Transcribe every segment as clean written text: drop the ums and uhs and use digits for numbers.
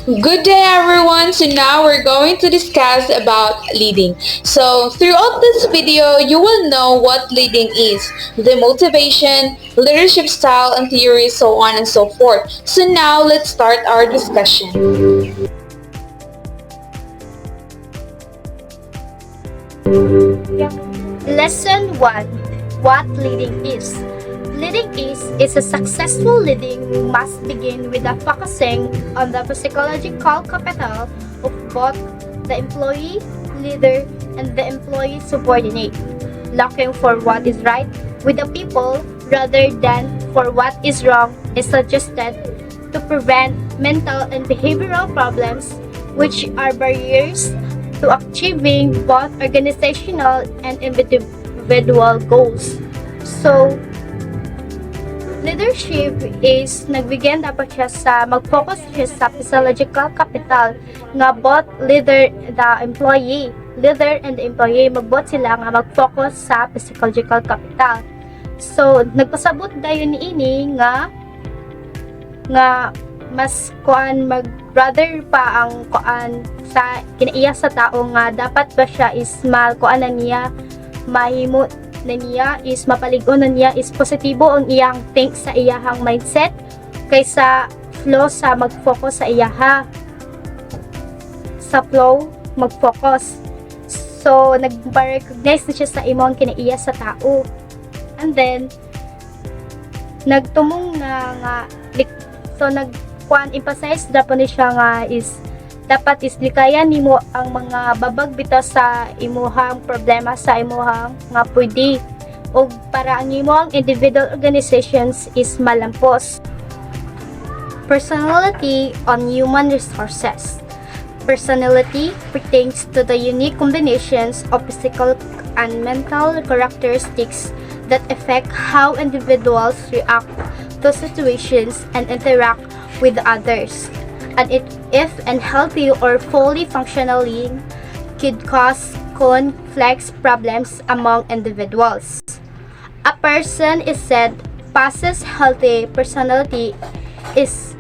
Good day everyone! So now we're going to discuss about leading. So throughout this video, you will know what leading is, the motivation, leadership style and theory, so on and so forth. So now let's start our discussion. Lesson 1. What leading is. Leading is a successful leading must begin with a focusing on the psychological capital of both the employee leader and the employee subordinate, looking for what is right with the people rather than for what is wrong is suggested to prevent mental and behavioral problems which are barriers to achieving both organizational and individual goals. So, leadership is nagbigyan dapat siya sa mag-focus siya sa psychological capital nga both leader and the employee magbot sila nga mag-focus sa psychological capital. So nagpasabot dayon niini nga mas mag-rather pa ang kuan sa kinaiya sa tao nga dapat ba siya is kuan na niya mahimo na niya is mapaligon na niya is positibo ang iyang think sa iyahang mindset kaysa flow sa mag-focus sa iyaha sa flow mag-focus. So nag-recognize na siya sa imong kinaiya sa tao, and then nagtumong na nga so emphasize dapat ni siya nga is dapat is likayan nimo ang mga babag bitaw sa imuhang problema sa imuhang nga pwede o para ang imuhang individual organizations is malampos. Personality on human resources. Personality pertains to the unique combinations of physical and mental characteristics that affect how individuals react to situations and interact with others, and if unhealthy or fully functionally could cause conflicts problems among individuals. A person is said possess healthy personality is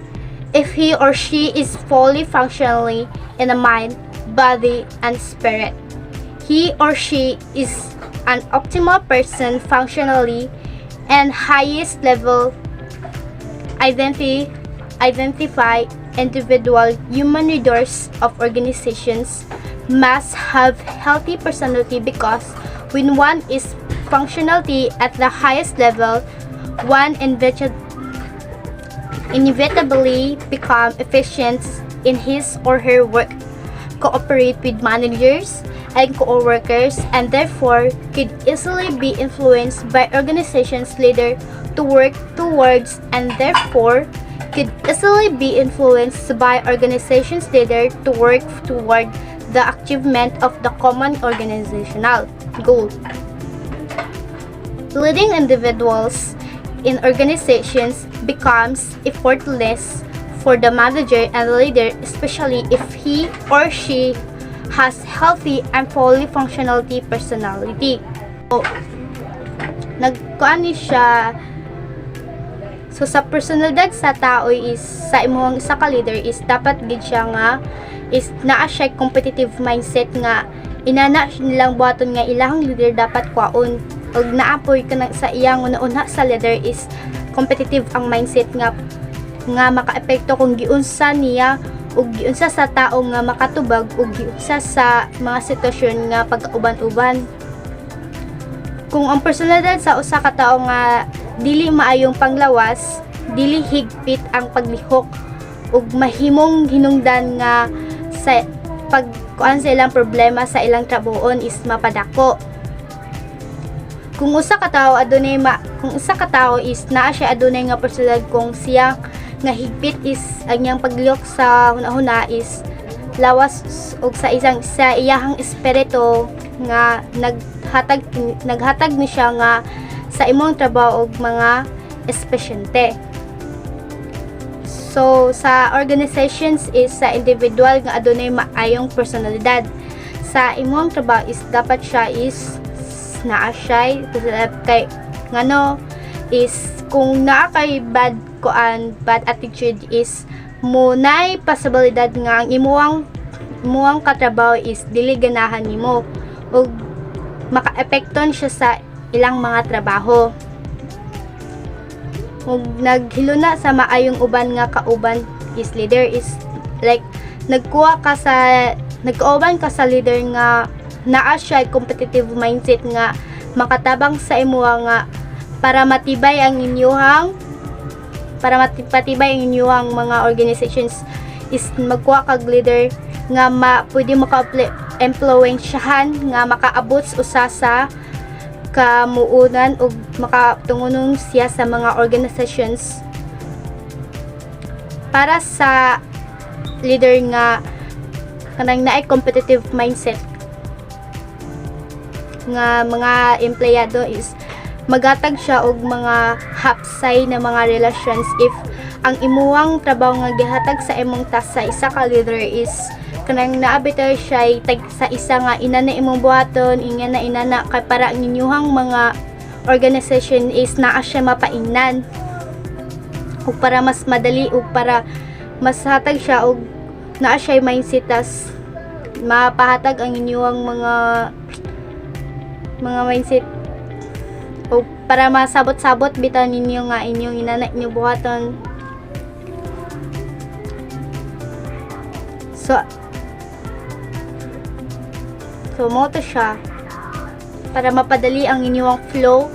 if he or she is fully functionally in the mind, body, and spirit. He or she is an optimal person functionally and highest level identify individual human leaders of organizations must have healthy personality because when one is functionality at the highest level, one inevitably become efficient in his or her work, cooperate with managers and co-workers, and therefore could easily be influenced by organization's leader to work towards and therefore could easily be influenced by organization's leader to work toward the achievement of the common organizational goal. Leading individuals in organizations becomes effortless for the manager and leader, especially if he or she has healthy and fully functionality personality. So, nagkuani siya. So sa personalidad sa tao is sa imong isa ka leader is dapat gid siya nga is naa siya competitive mindset nga inana nilang buhaton nga ilang leader dapat kwaon og naapoy ka sa iyang una-una sa leader is competitive ang mindset nga makaepekto kung giunsa niya ug giunsa sa tao nga makatubag ug giunsa sa mga sitwasyon nga pagkauban-uban. Kung ang personalidad sa usa ka tawo nga dili maayong panglawas, dili higpit ang paglihok ug mahimong hinungdan nga sa pagkuan sa ilang problema sa ilang trabuhon is mapadako. Kung usa ka tawo is naa siya adunay nga personalidad kung siya nga higpit is ang iyang paglihok sa hunahuna is lawas og sa iyahang espiritu nga naghatag ni siya nga sa imong trabaho og mga espesyente. So sa organizations is sa individual nga adunay maayong personalidad. Sa imong trabaho is dapat siya is naa siya kay ngano is kung naa kay bad attitude is munay posibilidad nga ang imuang katrabaho is dili ganahan nimo ug makaepekton siya sa ilang mga trabaho. Ug naghiluna sa maayong uban nga kauban is leader is like nagkuha ka sa nagkauban ka sa leader nga naa siya competitive mindset nga makatabang sa imo nga para matibay ang inyuhang mga organizations is magkuha kag leader nga pwede maka-influensyahan nga makaabot usa sa kamuunan ug makatungunong siya sa mga organizations para sa leader nga kanang naay competitive mindset nga mga empleyado is magatag siya og mga hapsay na mga relations if ang imuwang trabaho nga gihatag sa imong task sa isa ka leader is kanang naabiter siya tag sa isa nga inana imong buhaton inana kay para ang inyuhang mga organization is naa siya mapaingnan ug para mas madali ug para mas hatag siya og naa siya mindset tas mapahatag ang inyuhang mga mindset o para masabot-sabot bitaw ninyo nga inyong inana inyo buhaton. So mo to siya para mapadali ang inyong flow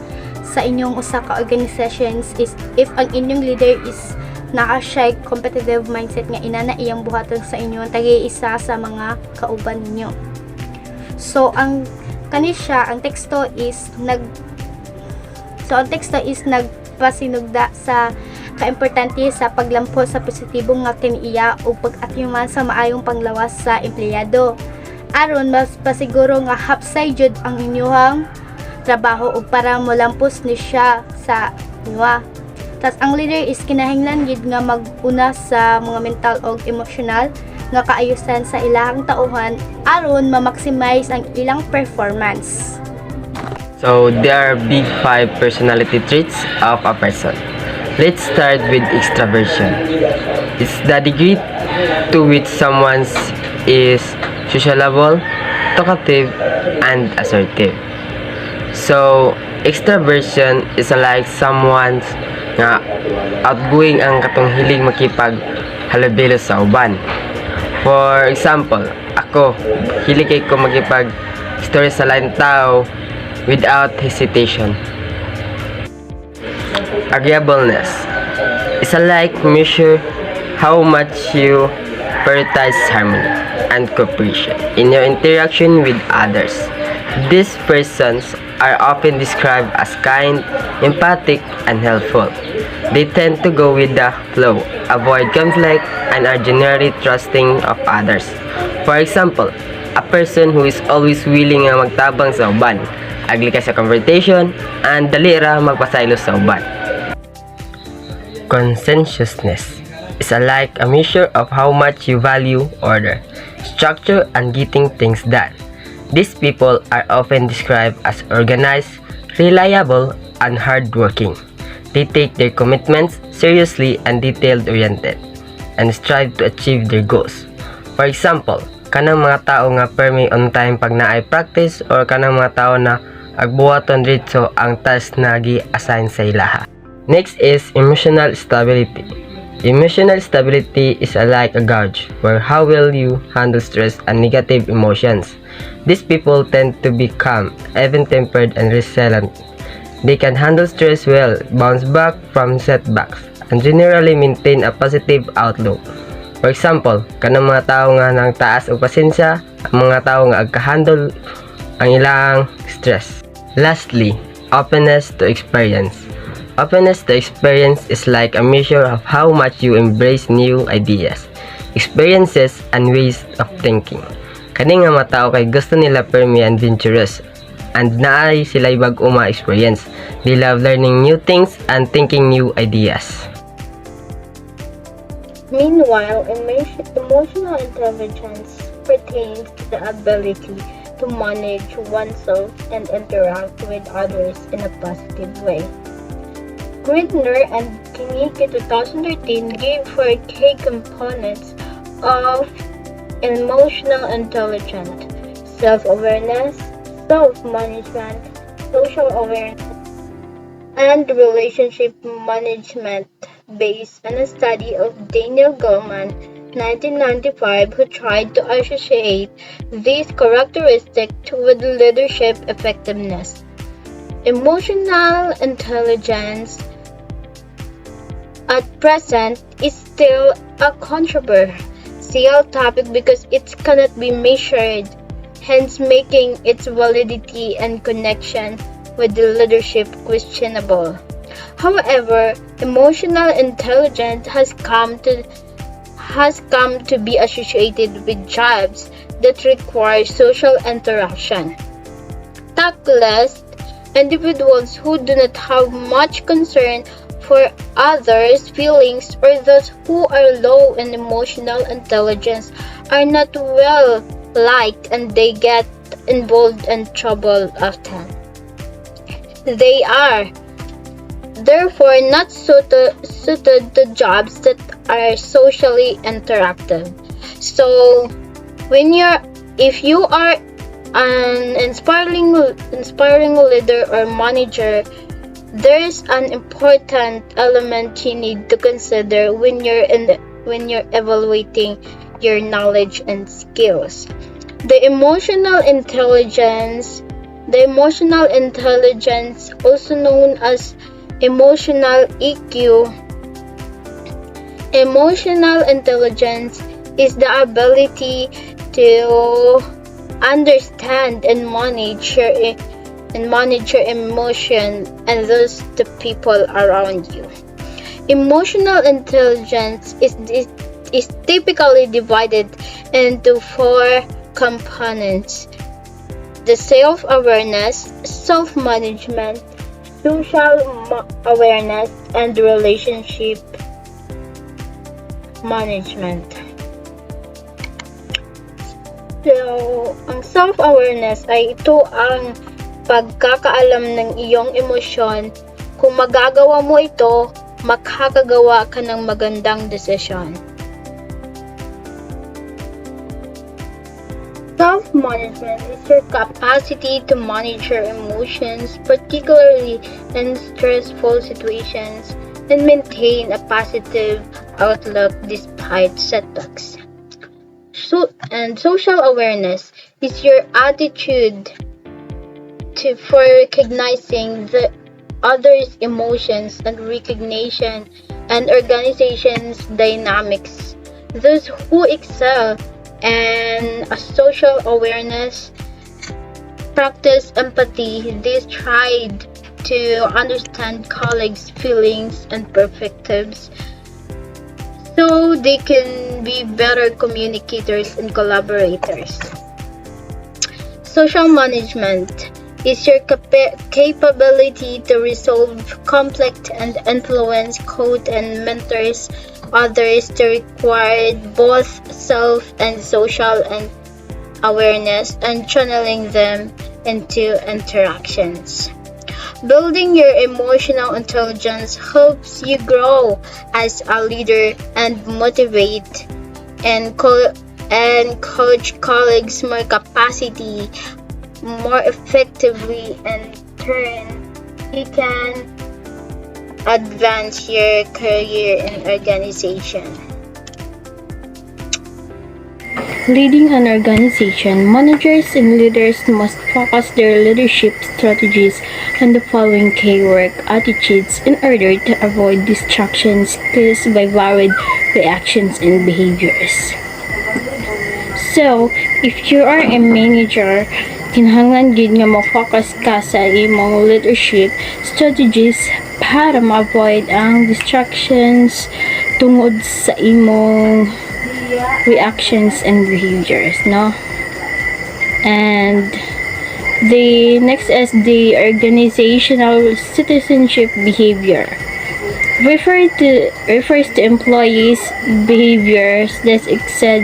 sa inyong usa ka organizations is if ang inyong leader is naka-shy competitive mindset nga inana iyang buhaton sa inyo tagi-isa sa mga kauban ninyo. So ang teksto is nagpasinugda sa kaimportante sa paglampo sa positibong nga kiniya o pag-atyuman sa maayong panglawas sa empleyado. Aron mas pasiguro nga hapsay jud ang inyong trabaho ug para molampos ni siya sa inyo. Tas ang leader is kinahanglan gid nga mag-una sa mga mental ug emotional nga kaayusan sa ilahang tauhan aron ma-maximize ang ilang performance. So, there are big 5 personality traits of a person. Let's start with extraversion. It's the degree to which someone is sociable, talkative, and assertive. So, extraversion is like someone nga outgoing ang katong hilig makipag halabelo sa uban. For example, ako, hilig kay ko makipag story sa lain tao without hesitation. Agreeableness is a like measure how much you prioritize harmony and cooperation in your interaction with others. These persons are often described as kind, empathic, and helpful. They tend to go with the flow, avoid conflict, and are generally trusting of others. For example, a person who is always willing nga magtabang sa uban, agli ka sa confrontation, and dali ra magpasaylo sa uban. Conscientiousness is like a measure of how much you value order, structure, and getting things done. These people are often described as organized, reliable, and hardworking. They take their commitments seriously and detail-oriented, and strive to achieve their goals. For example, kanang mga tao nga permi on time pag naay practice or kanang mga tao na agbuhaton dito ang task na gi-assign sa ilaha. Next is emotional stability. Emotional stability is like a gauge where how will you handle stress and negative emotions. These people tend to be calm, even-tempered, and resilient. They can handle stress well, bounce back from setbacks, and generally maintain a positive outlook. For example, kanang mga tao nga nang taas og pasensya, ang mga tao nga agka-handle ang ilang stress. Lastly, openness to experience. Openness to experience is like a measure of how much you embrace new ideas, experiences, and ways of thinking. Kani nga mga tao kay gusto nila permi adventurous, and naay sila bag-o ma-experience. They love learning new things and thinking new ideas. Meanwhile, emotional intelligence pertains to the ability to manage oneself and interact with others in a positive way. Grindner and Kinnick in 2013 gave 4 key components of emotional intelligence: self-awareness, self-management, social awareness, and relationship management, based on a study of Daniel Goleman, 1995, who tried to associate these characteristics with leadership effectiveness. Emotional intelligence at present is still a controversial topic because it cannot be measured, hence making its validity and connection with the leadership questionable. However, emotional intelligence has come to be associated with jobs that require social interaction. Tactless individuals who do not have much concern for others' feelings or those who are low in emotional intelligence are not well liked and they get involved in trouble often. They are therefore not suited to jobs that are socially interactive. So if you are an inspiring leader or manager, there is an important element you need to consider when you're evaluating your knowledge and skills. The emotional intelligence, also known as emotional EQ. Emotional intelligence is the ability to understand and manage your emotion and thus the people around you. Emotional intelligence is typically divided into 4 components: the self-awareness, self-management, social awareness, and relationship management. So, ang self-awareness ay ito ang pagkakaalam ng iyong emosyon. Kung magagawa mo ito, makakagawa ka ng magandang desisyon. Self-management is your capacity to manage your emotions, particularly in stressful situations, and maintain a positive outlook despite setbacks. And social awareness is your attitude for recognizing the others' emotions and recognition and organization's dynamics. Those who excel in a social awareness practice empathy. They tried to understand colleagues' feelings and perspectives so they can be better communicators and collaborators. Social management is your capability to resolve conflict and influence, coach, and mentors others to require both self and social and awareness and channeling them into interactions. Building your emotional intelligence helps you grow as a leader and motivate and coach colleagues more capacity more effectively, and turn you can advance your career in organization. Leading an organization, managers and leaders must focus their leadership strategies on the following key work attitudes in order to avoid distractions caused by varied reactions and behaviors. So, if you are a manager, kinahanglan gid nga mo-focus ka sa imong leadership strategies para ma-avoid ang distractions tungod sa imong reactions and behaviors, no? And the next is the organizational citizenship behavior. Refers to employees' behaviors that exceed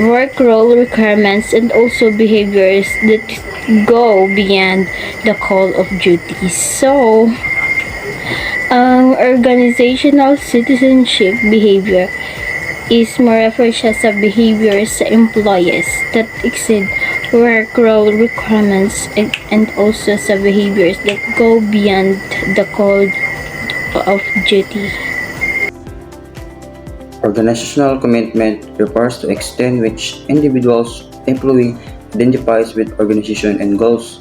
work role requirements and also behaviors that go beyond the call of duty. So, Ang organizational citizenship behavior is more refer siya sa behaviors sa employees that exceed work role requirements and also sa behaviors that go beyond the code of duty. Organizational commitment refers to extent which individuals employee identifies with organization and goals.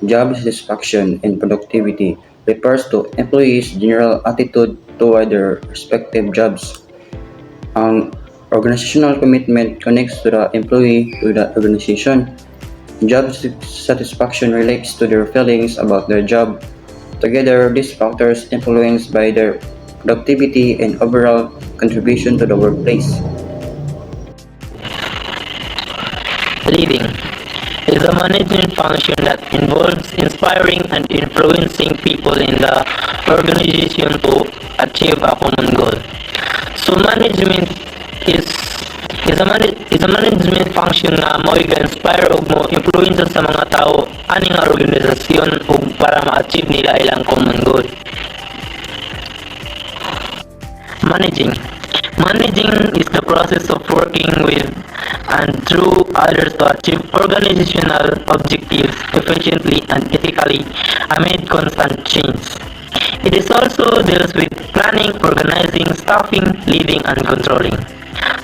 Job satisfaction and productivity refers to employees' general attitude toward their respective jobs. Ang organizational commitment connects to the employee to the organization. Job satisfaction relates to their feelings about their job. Together, these factors influenced by their productivity and overall contribution to the workplace. Leading is a management function that involves inspiring and influencing people in the organization to achieve a common goal. So management is a management function na mo i-inspire o mo influence sa mga tao ani nga organisasyon ug para ma-achieve nila ilang common goal. Managing is the process of working with and through others to achieve organizational objectives efficiently and ethically amid constant change. It is also deals with planning, organizing, staffing, leading, and controlling.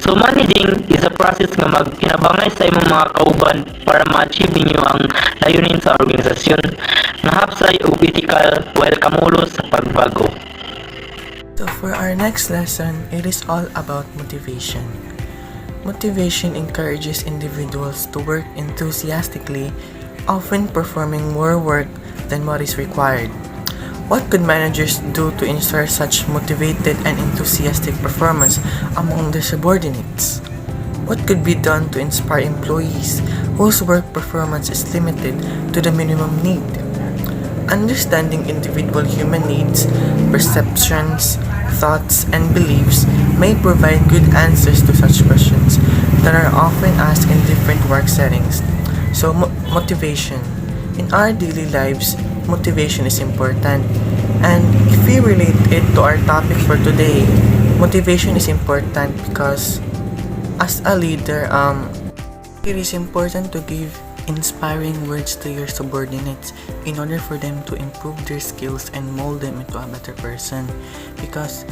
So managing is a process nga magkinabangay sa imong mga kauban para ma-achieve ninyo ang layunin sa organisasyon nga hapsay ug ethical while kamulo sa pagbago. So for our next lesson, it is all about motivation. Motivation encourages individuals to work enthusiastically, often performing more work than what is required. What could managers do to ensure such motivated and enthusiastic performance among their subordinates? What could be done to inspire employees whose work performance is limited to the minimum need? Understanding individual human needs, perceptions, thoughts, and beliefs may provide good answers to such questions that are often asked in different work settings. So, motivation. In our daily lives, motivation is important. And if we relate it to our topic for today, motivation is important because as a leader, it is important to give inspiring words to your subordinates in order for them to improve their skills and mold them into a better person, because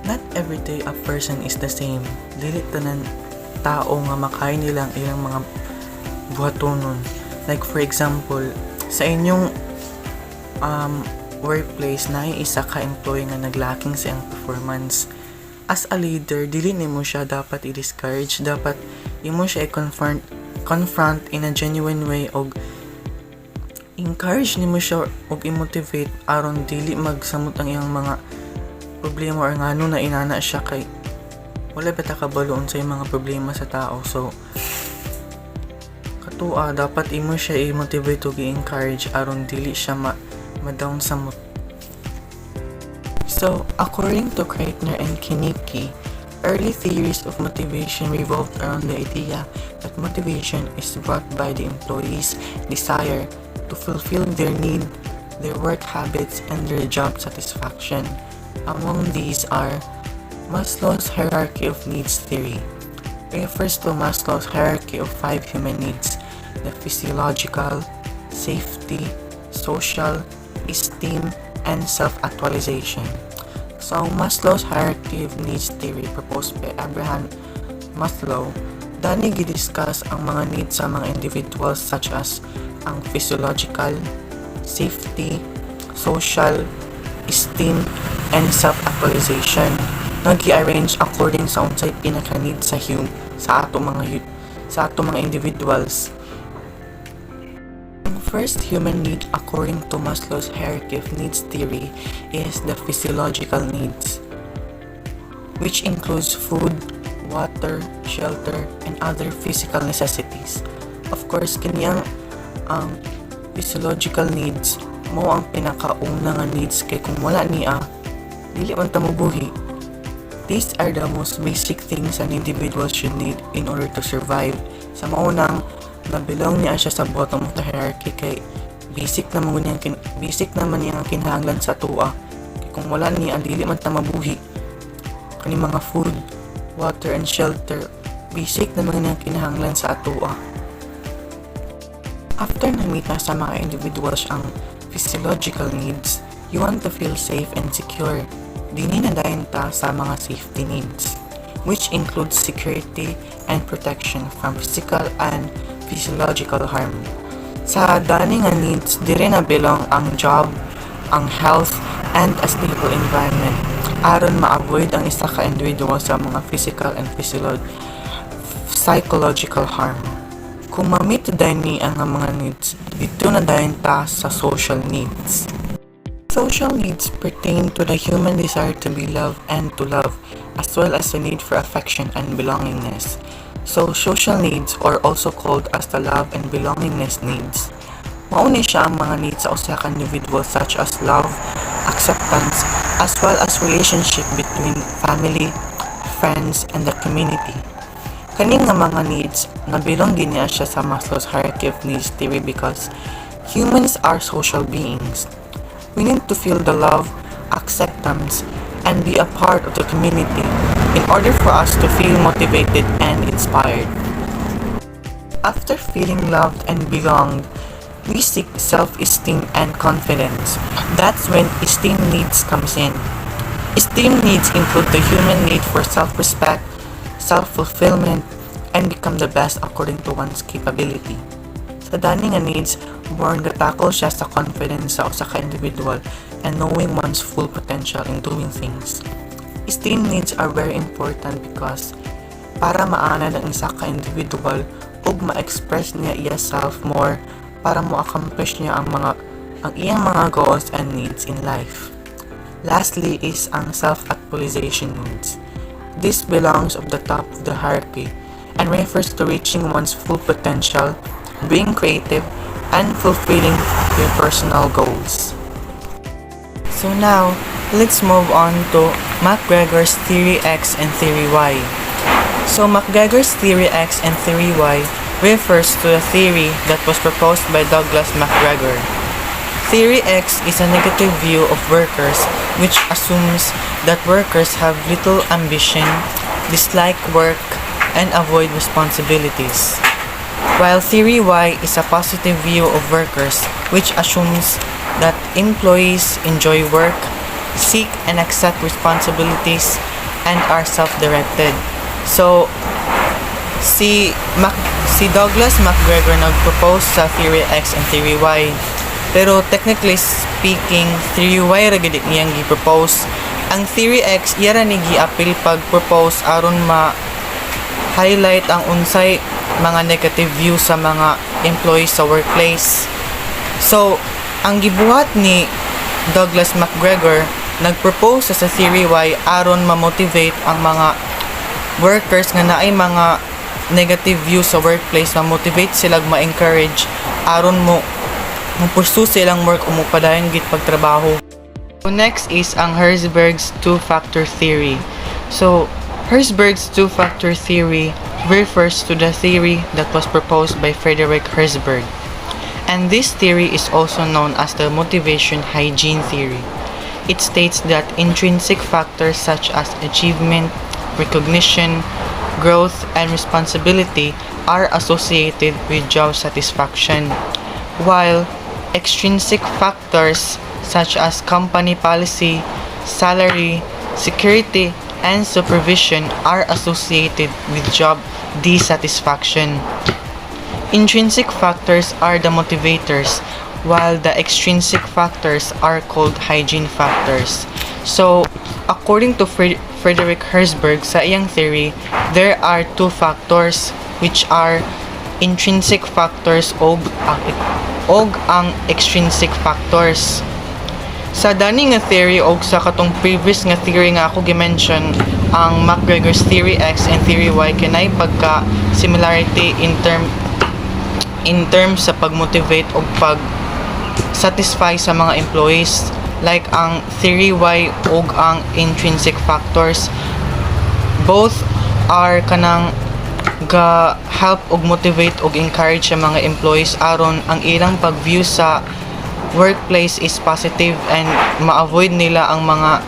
not every day a person is the same. Dili tanan tao nga makain nilang ilang mga buhatonon. Like for example, sa inyong workplace na isa ka employee nga naglacking sa iyang performance, as a leader dili nimo siya dapat i-discourage, dapat imo siya confront in a genuine way og encourage nimo siya og i-motivate aron dili magsamot ang iyang mga problema or ngano na inana siya kay wala bata kabaloon sa iyang mga problema sa tao. So katua dapat imo siya i-motivate og i-encourage aron dili siya ma-down sa mood. So according to Kreitner and Kinnicki, early theories of motivation revolved around the idea that motivation is brought by the employee's desire to fulfill their need, their work habits, and their job satisfaction. Among these are Maslow's hierarchy of needs theory. It refers to Maslow's hierarchy of 5 human needs: the physiological, safety, social, esteem, and self-actualization. So, Maslow's hierarchy of needs theory proposed by Abraham Maslow, dani gidiscuss ang mga needs sa mga individuals such as ang physiological, safety, social, esteem, and self-actualization nga gi-arrange according sa unsay pinaka-need sa ato mga individuals. First human need according to Maslow's hierarchy of needs theory is the physiological needs, which includes food, water, shelter, and other physical necessities. Of course, kanyang physiological needs mo ang pinakauna nga needs kay kung wala niya, dili man ta mabuhi. These are the most basic things an individual should need in order to survive. Sa maunang nabilong niya siya sa bottom of the hierarchy kay basic naman niya ang kinahanglan sa tuwa. kung wala niya dili man ta mabuhi. Kani mga food, water and shelter, basic na mga kinahanglan sa atoa. After namita sa mga individuals ang physiological needs, you want to feel safe and secure. Dini na dayon ta sa mga safety needs, which includes security and protection from physical and physiological harm. Sa dani nga needs, dire na belong ang job, ang health, and a stable environment aron ma-avoid ang isa ka individual sa mga physical and psychological harm. Kung ma-meet dani ang mga needs, dito na dayon ta sa social needs. Social needs pertain to the human desire to be loved and to love, as well as the need for affection and belongingness. So, social needs are also called as the love and belongingness needs. Mauni siya ang mga needs sa usa ka individual such as love, acceptance, as well as relationship between family, friends, and the community. Kaning nga mga needs, nabilong din niya siya sa Maslow's hierarchy of needs theory because humans are social beings. We need to feel the love, acceptance, and be a part of the community in order for us to feel motivated and inspired. After feeling loved and belonged, we seek self-esteem and confidence. That's when esteem needs comes in. Esteem needs include the human need for self-respect, self-fulfillment, and become the best according to one's capability. Sa dani nga needs, more tackle siya sa confidence sa usa ka individual and knowing one's full potential in doing things. Esteem needs are very important because para maanad ang isa ka individual ug ma-express niya iyself more para mo-accomplish niya ang iyang mga goals and needs in life. Lastly is ang self-actualization needs. This belongs at the top of the hierarchy and refers to reaching one's full potential, being creative, and fulfilling your personal goals. So now, let's move on to McGregor's Theory X and Theory Y. So McGregor's Theory X and Theory Y refers to a theory that was proposed by Douglas McGregor. Theory X is a negative view of workers which assumes that workers have little ambition, dislike work, and avoid responsibilities. While Theory Y is a positive view of workers which assumes that employees enjoy work, seek and accept responsibilities, and are self-directed. So, si Douglas McGregor nag-propose sa Theory X and Theory Y. Pero technically speaking, Theory Y ra gid niyang gi-propose. Ang Theory X iyara ni gi-appeal pag-propose aron ma-highlight ang unsay mga negative view sa mga employees sa workplace. So, ang gibuhat ni Douglas McGregor nag-propose sa Theory Y aron ma-motivate ang mga workers nga naay mga negative view sa workplace, ma-motivate sila, ma-encourage aron mo pursue silang work o mupadayon gid pagtrabaho. So next is ang Hazberg's two-factor theory. So Hazberg's two-factor theory refers to the theory that was proposed by Frederick Hazberg. And this theory is also known as the motivation hygiene theory. It states that intrinsic factors such as achievement, recognition, growth, and responsibility are associated with job satisfaction, while extrinsic factors such as company policy, salary, security, and supervision are associated with job dissatisfaction. Intrinsic factors are the motivators, while the extrinsic factors are called hygiene factors. So, according to Frederick Hazberg sa iyang theory, there are two factors which are intrinsic factors og ang extrinsic factors. Sa dani nga theory og sa katong previous nga theory nga ako gi-mention, ang McGregor's Theory X and Theory Y kanay pagka similarity in terms sa pag-motivate o pag-satisfy sa mga employees, like ang Theory Y o ang intrinsic factors. Both are kanang ga-help og motivate og encourage sa mga employees aron ang ilang pag-view sa workplace is positive and ma-avoid nila ang mga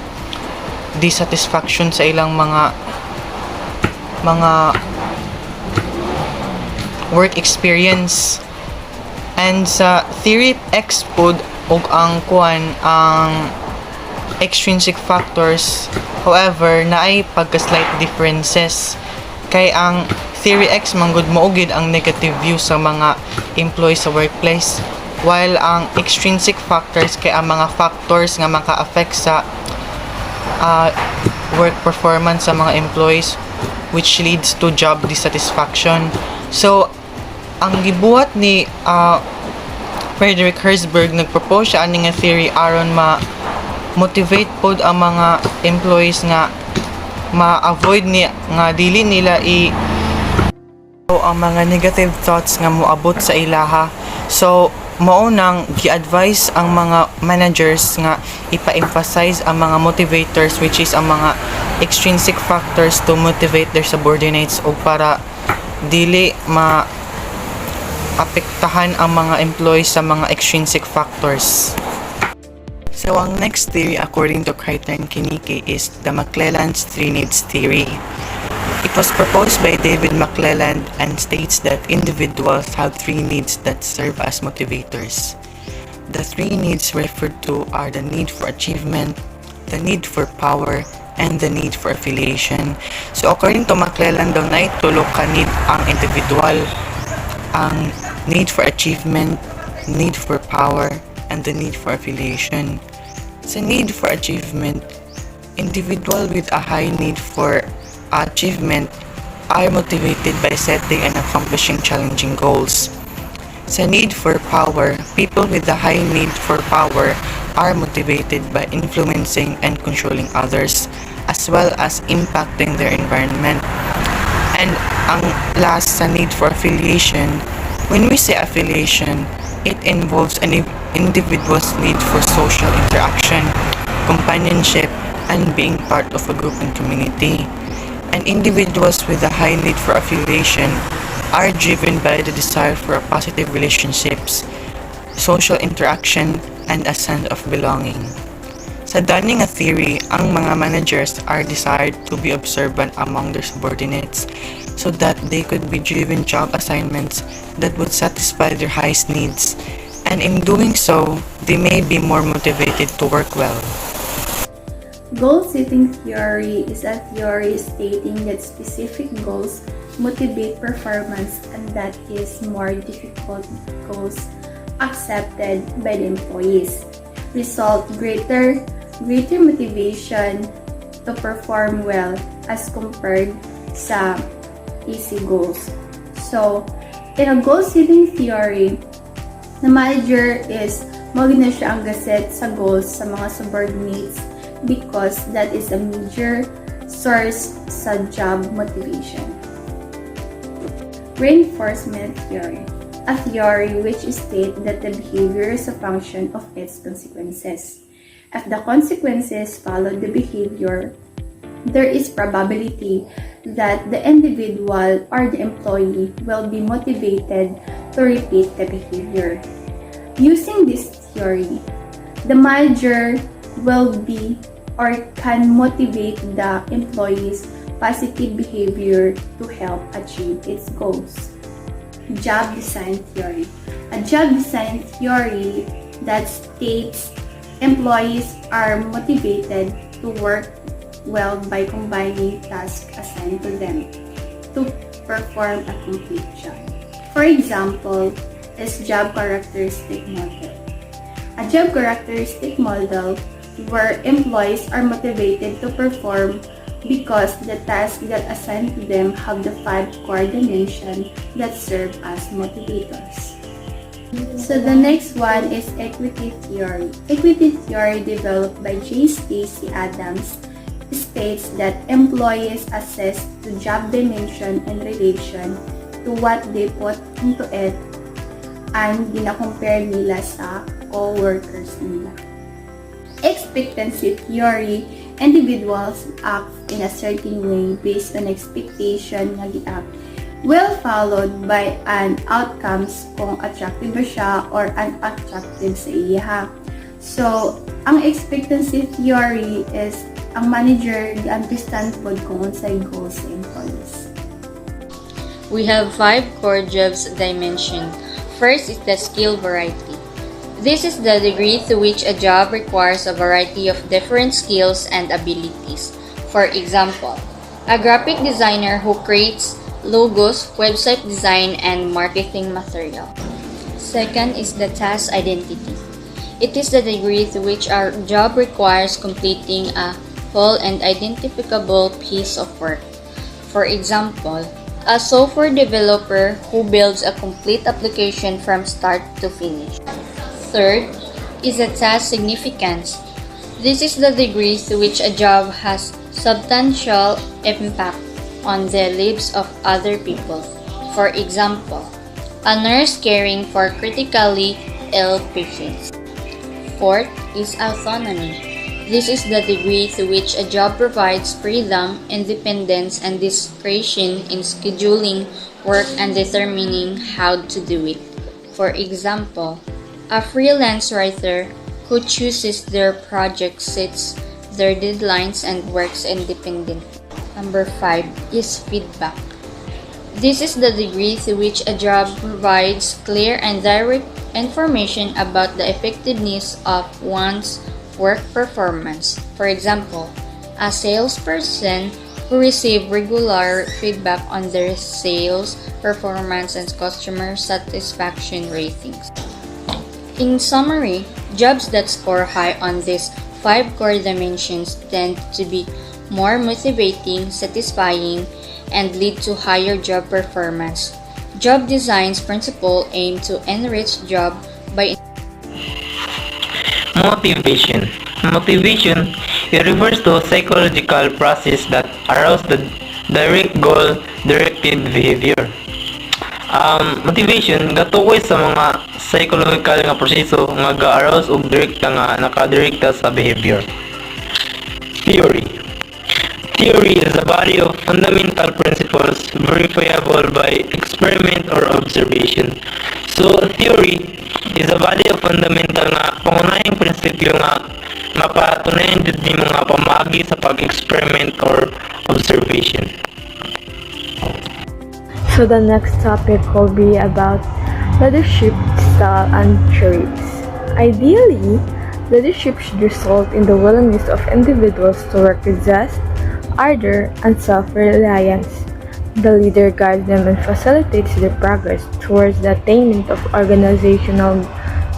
dissatisfaction sa ilang mga work experience. And sa theory X pod og ang extrinsic factors, however naay pagka-slight differences kay ang theory X manggod maugid ang negative view sa mga employees sa workplace, while ang extrinsic factors kay ang mga factors nga maka-affect sa work performance sa mga employees, which leads to job dissatisfaction. So ang gibuhat ni Frederick Hazberg, nagpropose siya ani nga theory aron motivate pod ang mga employees nga ma-avoid nga dili nila ang mga negative thoughts nga moabot sa ilaha. So mao nang gi-advise ang mga managers nga ipa-emphasize ang mga motivators, which is ang mga extrinsic factors to motivate their subordinates o para dili apektahan ang mga employees sa mga extrinsic factors. So ang next theory according to Crichton Kinnicky is the McClellands 3 needs theory. It was proposed by David McClelland and states that individuals have 3 needs that serve as motivators. The 3 needs referred to are the need for achievement, the need for power, and the need for affiliation. So according to McClelland, daw na tulo ka need ang individual: ang need for achievement, need for power, and the need for affiliation. Sa need for achievement, individual with a high need for achievement are motivated by setting and accomplishing challenging goals. Sa need for power, people with a high need for power are motivated by influencing and controlling others, as well as impacting their environment. And ang last, sa need for affiliation, when we say affiliation, it involves an individual's need for social interaction, companionship, and being part of a group and community. And individuals with a high need for affiliation are driven by the desire for positive relationships, social interaction, and a sense of belonging. Sa dani nga theory, ang mga managers are desired to be observant among their subordinates so that they could be given job assignments that would satisfy their highest needs, and in doing so, they may be more motivated to work well. Goal-setting theory is a theory stating that specific goals motivate performance and that is more difficult goals accepted by the employees result greater motivation to perform well as compared sa easy goals. So, in a goal-setting theory, the manager is magina siya ang gaset sa goals sa mga subordinates because that is a major source sa job motivation. Reinforcement theory, a theory which states that the behavior is a function of its consequences. If the consequences follow the behavior, there is probability that the individual or the employee will be motivated to repeat the behavior. Using this theory, the manager will be or can motivate the employee's positive behavior to help achieve its goals. Job design theory. A job design theory that states employees are motivated to work well by combining tasks assigned to them to perform a complete job. For example, is job characteristic model. A job characteristic model where employees are motivated to perform because the tasks that assigned to them have the 5 core dimensions that serve as motivators. So the next one is equity theory. Equity theory developed by J. Stacy Adams states that employees assess the job dimension in relation to what they put into it and gina-compare nila sa co-workers nila. Expectancy theory, individuals act in a certain way based on expectation nga gi-act will followed by an outcomes kung attractive ba siya or unattractive sa iya. So, ang expectancy theory is ang manager understand pod kung unsay goals sa employees. We have 5 core jobs dimension. First is the skill variety. This is the degree to which a job requires a variety of different skills and abilities. For example, a graphic designer who creates logos, website design, and marketing material. Second is the task identity. It is the degree to which our job requires completing a full and identifiable piece of work. For example, a software developer who builds a complete application from start to finish. Third is the task significance. This is the degree to which a job has substantial impact on the lives of other people. For example, a nurse caring for critically ill patients. Fourth is autonomy. This is the degree to which a job provides freedom, independence, and discretion in scheduling work and determining how to do it. For example, a freelance writer who chooses their project, sets their deadlines, and works independently. Number 5 is feedback. This is the degree to which a job provides clear and direct information about the effectiveness of one's work performance. For example, a salesperson who receives regular feedback on their sales performance and customer satisfaction ratings. In summary, jobs that score high on these 5 core dimensions tend to be more motivating, satisfying, and lead to higher job performance. Job design's principle aim to enrich job by Motivation. Motivation, it refers to a psychological process that arouses the direct goal-directed behavior. Motivation, gatukoy sa mga psychological nga proseso nga ga-arouse og direkta nga nakadirekta sa behavior. Theory. Theory is a body of fundamental principles verifiable by experiment or observation. So, theory is a body of fundamental nga pangunahing prinsipyo nga mapatunayan jud nimo nga pamaagi sa pag-experiment or observation. So the next topic will be about leadership style and traits. Ideally, leadership should result in the willingness of individuals to work with zest, ardor, and self-reliance. The leader guides them and facilitates their progress towards the attainment of organizational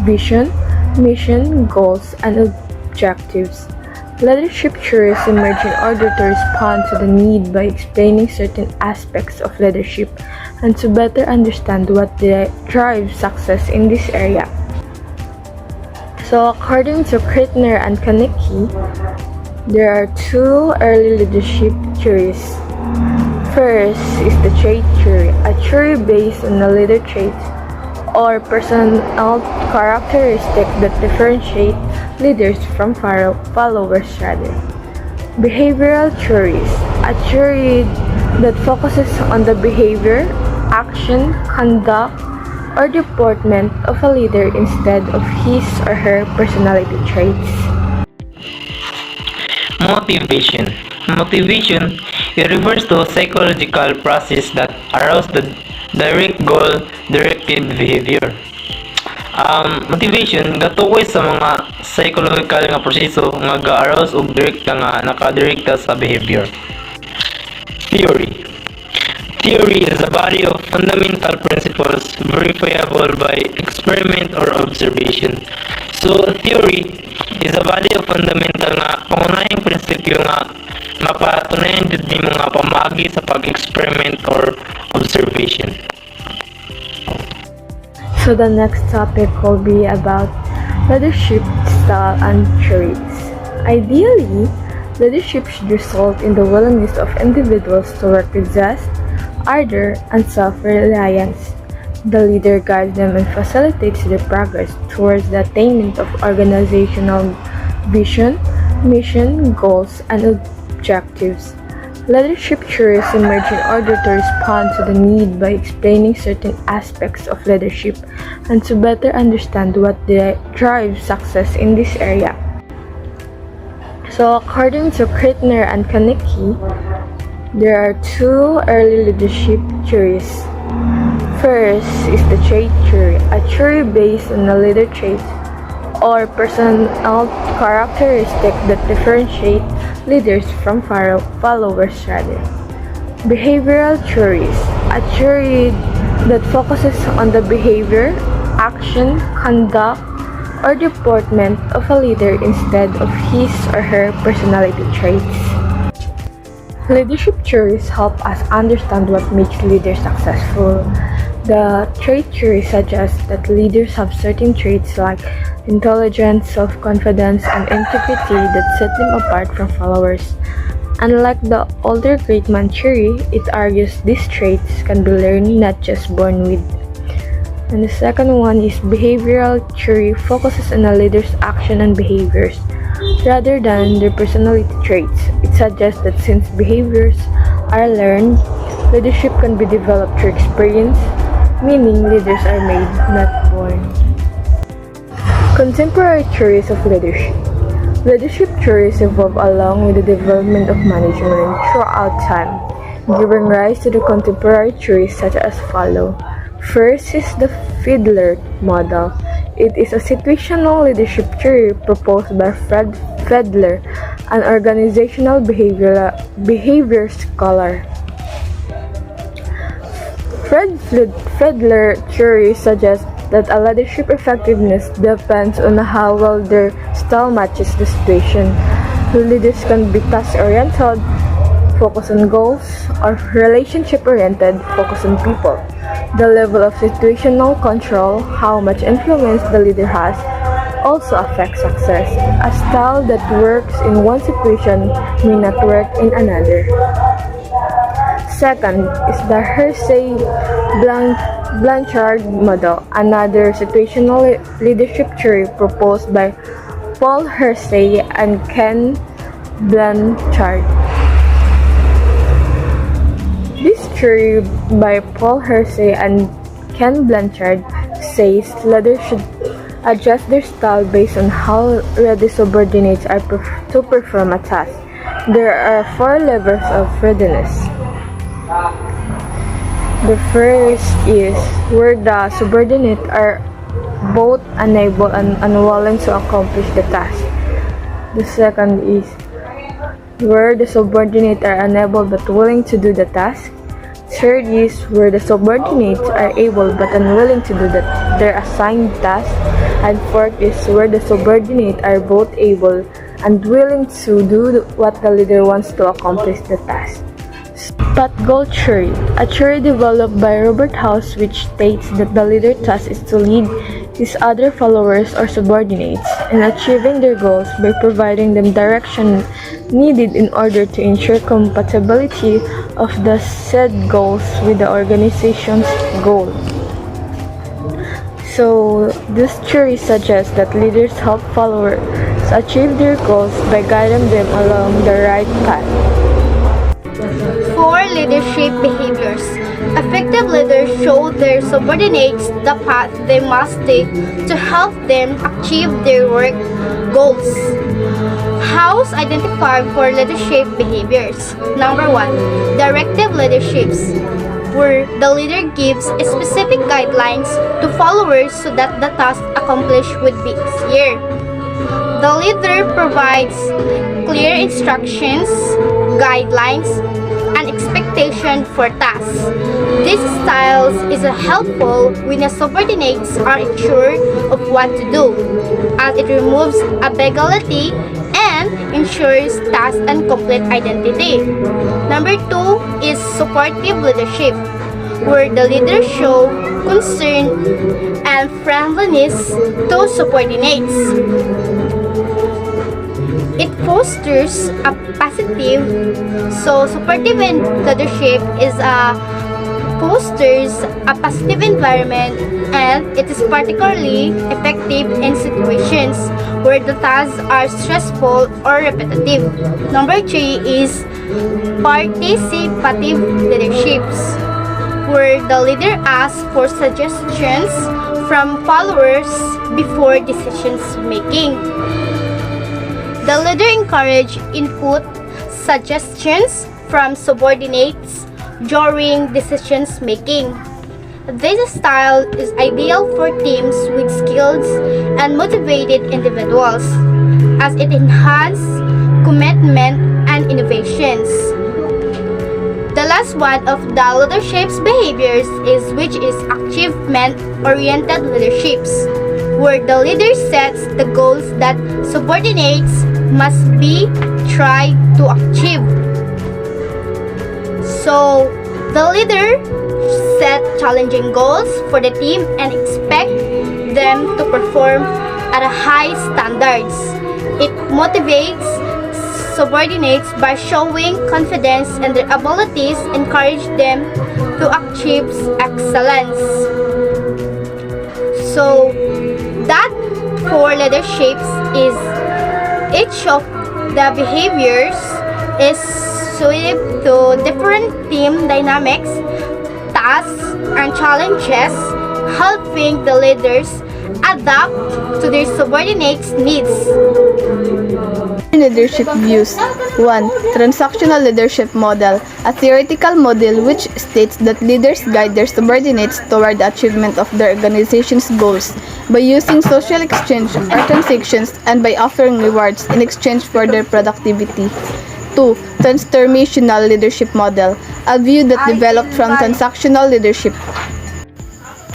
vision, mission, goals, and objectives. Leadership theories emerge in order to respond to the need by explaining certain aspects of leadership and to better understand what drives success in this area. So according to Krittner and Kanecki, there are 2 early leadership theories. First is the trait theory, a theory based on the leader traits or personal characteristics that differentiate leaders from followers rather. Behavioral theories, a theory that focuses on the behavior, action, conduct, or deportment of a leader instead of his or her personality traits. Motivation. Motivation, it refers to a psychological process that arouses the direct goal-directed behavior. Motivation, gatukoy sa mga psychological nga proseso nga ga-arouse og direkta nga nakadirekta sa behavior. Theory. Theory is a body of fundamental principles verifiable by experiment or observation. So, theory is a body of fundamental nga pangunahing prinsipyo nga mapatunayan jud nimo nga pamaagi sa pag-experiment or observation. So the next topic will be about leadership style and traits. Ideally, leadership should result in the willingness of individuals to work with zest, ardor, and self-reliance. The leader guides them and facilitates their progress towards the attainment of organizational vision, mission, goals, and objectives. Leadership theories emerge in order to respond to the need by explaining certain aspects of leadership and to better understand what drives success in this area. So according to Krittner and Kanecki, there are two early leadership theories. First is the trait theory, a theory based on the leader traits or personal characteristics that differentiate leaders from followers rather. Behavioral theories, a theory that focuses on the behavior, action, conduct, or deportment of a leader instead of his or her personality traits. Leadership theories help us understand what makes leaders successful. The trait theory suggests that leaders have certain traits like intelligence, self-confidence, and integrity that set them apart from followers. Unlike the older great man theory, it argues these traits can be learned, not just born with. And the second one is behavioral theory focuses on a leader's action and behaviors rather than their personality traits. It suggests that since behaviors are learned, leadership can be developed through experience, meaning leaders are made, not born. Contemporary theories of leadership. Leadership theories evolve along with the development of management throughout time, giving rise to the contemporary theories such as follow. First is the Fiedler Model. It is a situational leadership theory proposed by Fiedler, an organizational behavior scholar. Fiedler theory suggests that a leadership effectiveness depends on how well their style matches the situation. Leaders can be task-oriented, focus on goals, or relationship-oriented, focus on people. The level of situational control, how much influence the leader has, also affects success. A style that works in one situation may not work in another. Second is the Hershey-Blanchard Model, another situational leadership theory proposed by Paul Hershey and Ken Blanchard. This theory by Paul Hershey and Ken Blanchard says leaders should adjust their style based on how ready subordinates are to perform a task. There are 4 levels of readiness. The first is where the subordinates are both unable and unwilling to accomplish the task. The second is where the subordinates are unable but willing to do the task. Third is where the subordinates are able but unwilling to do their assigned task. And fourth is where the subordinates are both able and willing to do what the leader wants to accomplish the task. Pot goal theory, a theory developed by Robert House which states that the leader's task is to lead his other followers or subordinates in achieving their goals by providing them direction needed in order to ensure compatibility of the said goals with the organization's goal. So, this theory suggests that leaders help followers achieve their goals by guiding them along the right path. 4 leadership behaviors. Effective leaders show their subordinates the path they must take to help them achieve their work goals. House identified 4 leadership behaviors. Number 1, directive leaderships, where the leader gives specific guidelines to followers so that the task accomplished would be easier. The leader provides clear instructions, guidelines, and expectation for tasks. These styles is helpful when the subordinates are unsure of what to do, as it removes ambiguity and ensures task and complete identity. Number 2 is supportive leadership, where the leaders show concern and friendliness to subordinates. It fosters a positive, so supportive leadership fosters a positive environment and it is particularly effective in situations where the tasks are stressful or repetitive. Number 3 is participative leaderships, where the leader asks for suggestions from followers before decisions making. The leader encourages input suggestions from subordinates during decisions making. This style is ideal for teams with skilled and motivated individuals, as it enhances commitment and innovations. The last one of the leadership's behaviors is achievement-oriented leaderships, where the leader sets the goals that subordinates must be tried to achieve. So, the leader set challenging goals for the team and expect them to perform at a high standards. It motivates subordinates by showing confidence in their abilities, encourage them to achieve excellence. So, that for leaderships is each of the behaviors is suited to different team dynamics, tasks, and challenges, helping the leaders adapt to their subordinates' needs. Leadership views. 1. Transactional Leadership Model, a theoretical model which states that leaders guide their subordinates toward the achievement of their organization's goals by using social exchange or transactions and by offering rewards in exchange for their productivity. 2. Transformational Leadership Model, a view that developed from transactional leadership.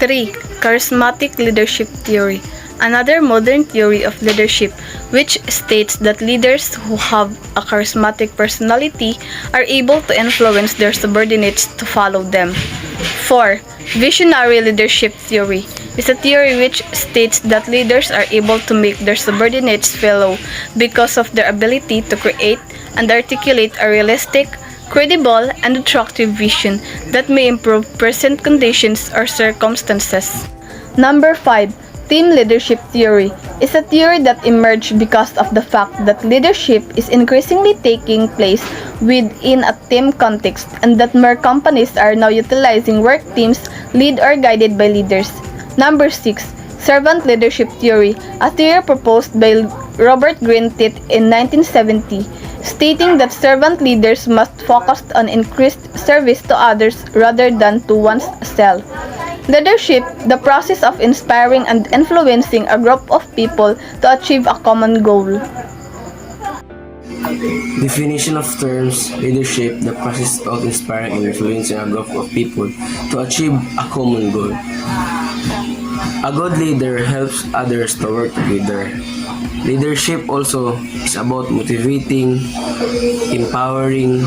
3. Charismatic Leadership Theory, another modern theory of leadership which states that leaders who have a charismatic personality are able to influence their subordinates to follow them. 4. Visionary Leadership Theory is a theory which states that leaders are able to make their subordinates follow because of their ability to create and articulate a realistic, credible, and attractive vision that may improve present conditions or circumstances. Number 5. Team Leadership Theory is a theory that emerged because of the fact that leadership is increasingly taking place within a team context and that more companies are now utilizing work teams led or guided by leaders. Number 6. Servant Leadership Theory, a theory proposed by Robert Greene in 1970, stating that servant leaders must focus on increased service to others rather than to oneself. Leadership, the process of inspiring and influencing a group of people to achieve a common goal. Definition of terms: leadership, the process of inspiring and influencing a group of people to achieve a common goal. A good leader helps others to work together. Leadership also is about motivating, empowering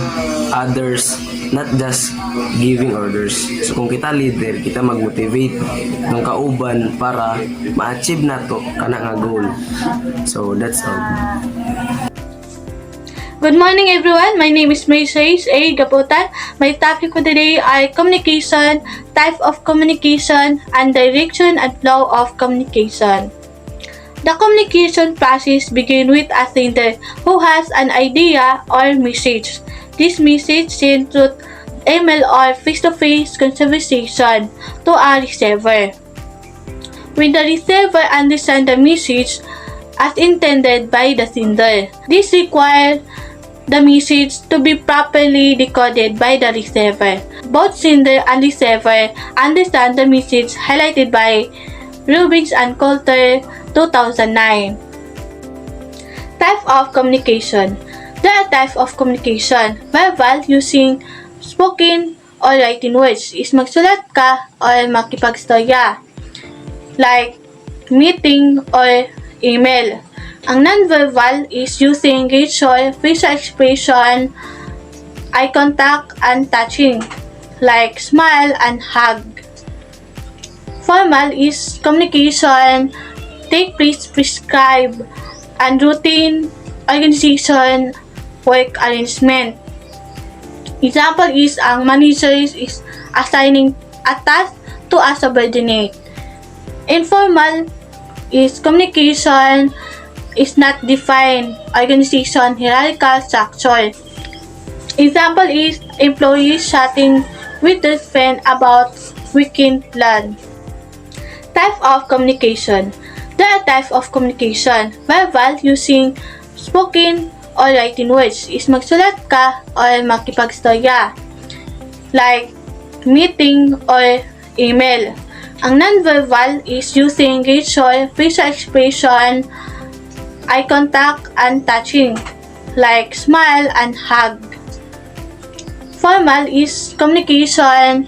others, not just giving orders. So kung kita leader, kita mag-motivate ng kauban para ma-achieve nato kana nga goal. So that's all. Good morning everyone, my name is Maysay A. Gaputan. My topic for today are communication, type of communication, and direction and flow of communication. The communication process begins with a sender who has an idea or message. This message sent through email or face-to-face conversation to a receiver. When the receiver understands the message as intended by the sender, this requires the message to be properly decoded by the receiver. Both sender and receiver understand the message highlighted by Rubins and Coulter 2009. Type of communication. There are types of communication. Verbal, using spoken or written words, is magsulat ka or makipagstorya, like meeting or email. Ang non-verbal is using gesture, facial expression, eye contact, and touching, like smile and hug. Formal is communication take place prescribed and routine organization work arrangement. Example is ang manager is assigning a task to a subordinate. Informal is communication is not defined organization hierarchical structure. Example is employees chatting with their friend about weekend plan. Type of communication. There are types of communication. Verbal using spoken or written words is magsulat ka or makipagstorya. Like meeting or email. Ang non-verbal is using gesture, facial expression, eye contact, and touching. Like smile and hug. Formal is communication,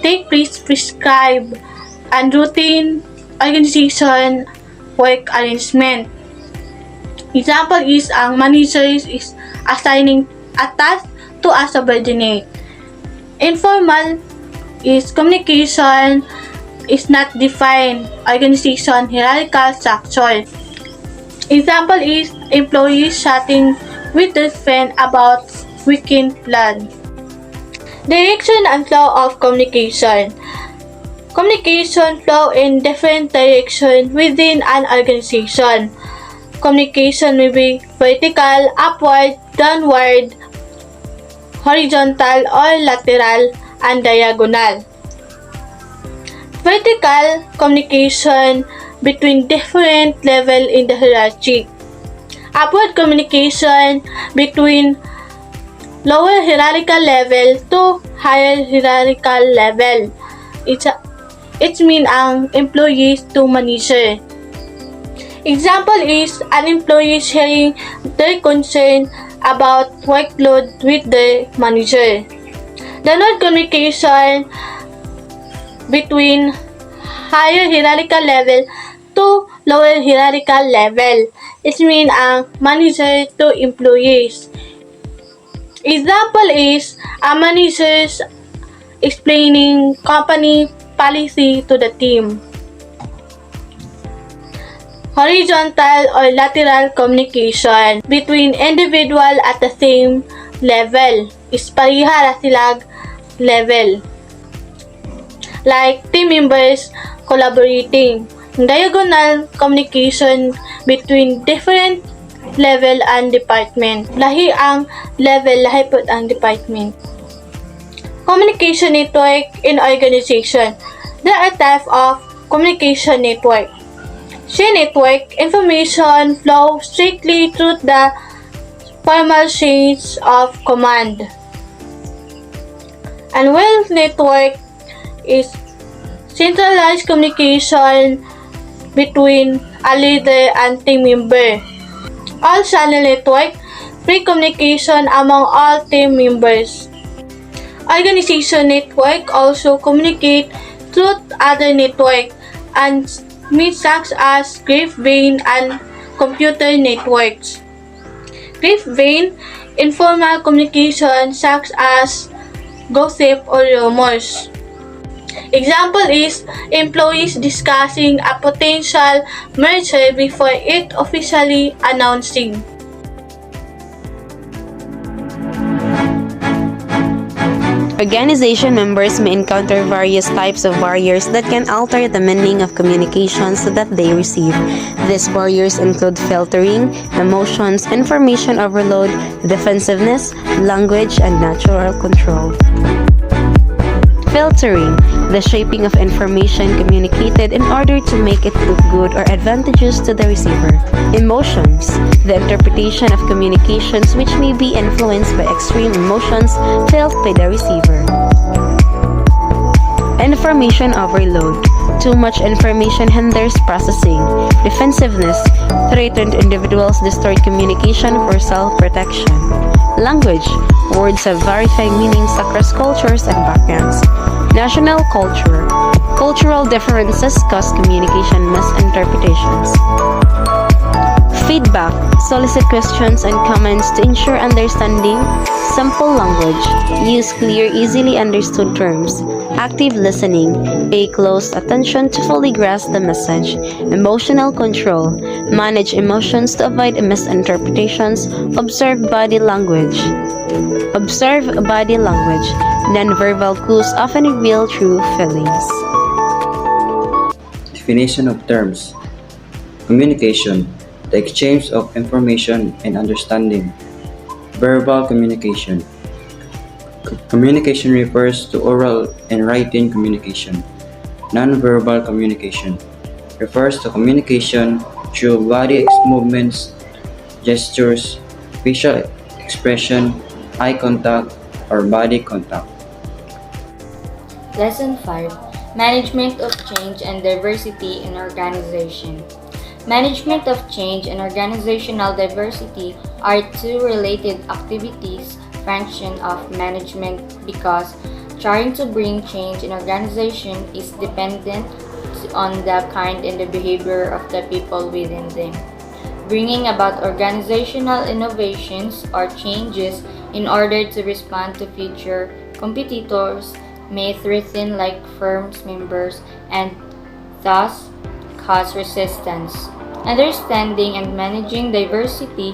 take place prescribed, and routine organization work arrangement. Example is ang manager is assigning a task to a subordinate. Informal is communication is not defined organization hierarchical structure. Example is employees chatting with their friend about weekend plan. Direction and flow of communication. Communication flow in different directions within an organization. Communication may be vertical, upward, downward, horizontal, or lateral, and diagonal. Vertical communication between different levels in the hierarchy. Upward communication between lower hierarchical level to higher hierarchical level. It means ang employees to manager. Example is an employee sharing their concern about workload with the manager. Downward communication between higher hierarchical level to lower hierarchical level. It means ang manager to employees. Example is a manager explaining company policy to the team. Horizontal or lateral communication between individual at the same level is pareha na silang level. Like team members collaborating. Diagonal communication between different level and department. Lahi ang level, lahi po ang department. Communication network in organization. There are types of communication network. Chain network, information flow strictly through the formal chains of command. And wave network is centralized communication between a leader and team member. All channel network, free communication among all team members. Organization network also communicate through other network and means such as grapevine and computer networks. Grapevine, informal communication such as gossip or rumors. Example is employees discussing a potential merger before it officially announcing. Organization members may encounter various types of barriers that can alter the meaning of communications that they receive. These barriers include filtering, emotions, information overload, defensiveness, language, and natural control. Filtering, the shaping of information communicated in order to make it look good or advantageous to the receiver. Emotions, the interpretation of communications which may be influenced by extreme emotions felt by the receiver. Information overload, too much information hinders processing. Defensiveness, threatened individuals distort communication for self-protection. Language, words have varying meanings across cultures and backgrounds. National culture, cultural differences cause communication misinterpretations. Feedback, solicit questions and comments to ensure understanding. Simple language, use clear, easily understood terms. Active listening, pay close attention to fully grasp the message. Emotional control, manage emotions to avoid misinterpretations. Observe body language. Observe body language. Non-verbal cues often reveal true feelings. Definition of terms. Communication, the exchange of information and understanding. Verbal communication. Communication refers to oral and written communication. Nonverbal communication refers to communication through body movements, gestures, facial expression, eye contact, or body contact. Lesson 5. Management of Change and Diversity in Organization. Management of change and organizational diversity are two related activities function of management because trying to bring change in organization is dependent on the kind and the behavior of the people within them. Bringing about organizational innovations or changes in order to respond to future competitors may threaten like firms members and thus cause resistance. Understanding and managing diversity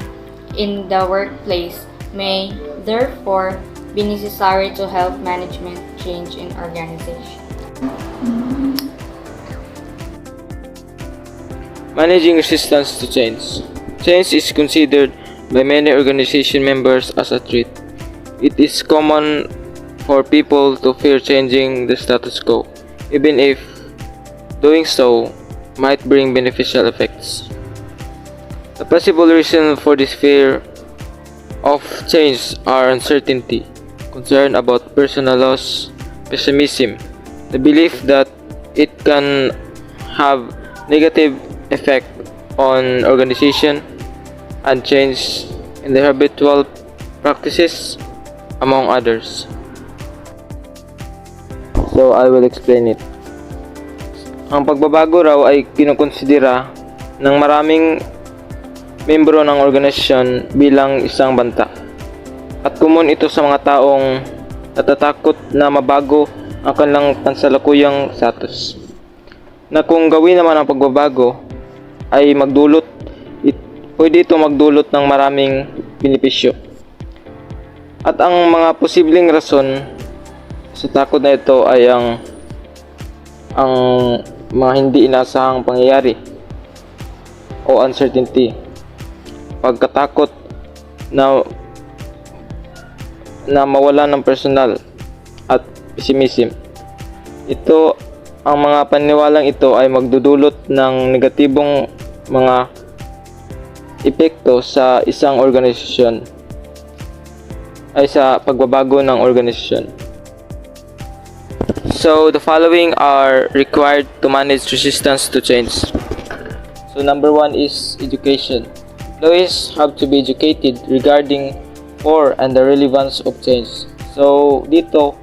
in the workplace may therefore be necessary to help management change in organization. Managing resistance to change. Change is considered by many organization members as a threat. It is common for people to fear changing the status quo, even if doing so might bring beneficial effects. The possible reason for this fear of change are uncertainty, concern about personal loss, pessimism, the belief that it can have negative effect on organization, and change in their habitual practices, among others. So I will explain it. Ang pagbabago raw ay kinukonsidera ng maraming membro ng organisasyon bilang isang banta. At common ito sa mga taong natatakot na mabago ang kanilang pansalukuyang status. Na kung gawin naman ang pagbabago ay pwede ito magdulot ng maraming benepisyo. At ang mga posibleng rason sa takot na ito ay ang mga hindi inasahang pangyayari o uncertainty, pagkatakot na mawala ng personal at pessimism. Ito, ang mga paniwalang ito ay magdudulot ng negatibong mga epekto sa isang organisasyon ay sa pagbabago ng organisasyon. So, the following are required to manage resistance to change. So, number 1 is education. Employees have to be educated regarding for and the relevance of change. So, dito,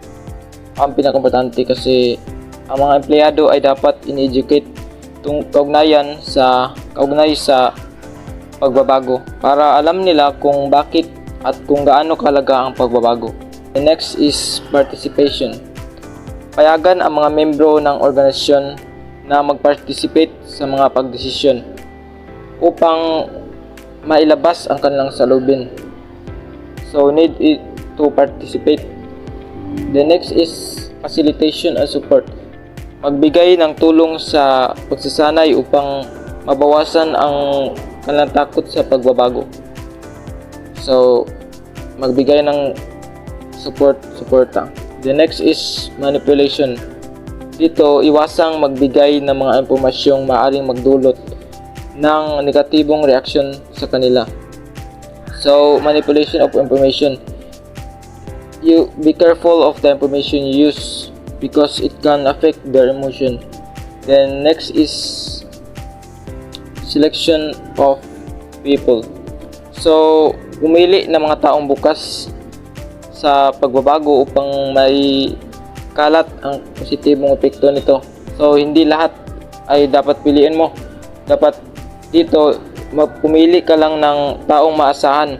ang pinaka-importante kasi ang mga empleyado ay dapat in-educate kaugnay sa pagbabago para alam nila kung bakit at kung gaano kahalaga ang pagbabago. The next is participation. Payagan ang mga membro ng organisasyon na mag-participate sa mga pagdesisyon upang mailabas ang kanilang salubin. So, need it to participate. The next is facilitation and support. Magbigay ng tulong sa pagsasanay upang mabawasan ang kanilang takot sa pagbabago. So, magbigay ng suporta. The next is manipulation. Dito, iwasang magbigay ng mga impormasyong maaaring magdulot ng negatibong reaksyon sa kanila. So, manipulation of information. You be careful of the information you use because it can affect their emotion. Then next is selection of people. So, umili ng mga taong bukas sa pagbabago upang may kalat ang positibong epekto nito. So, hindi lahat ay dapat piliin mo. Dapat dito, pumili ka lang ng taong maasahan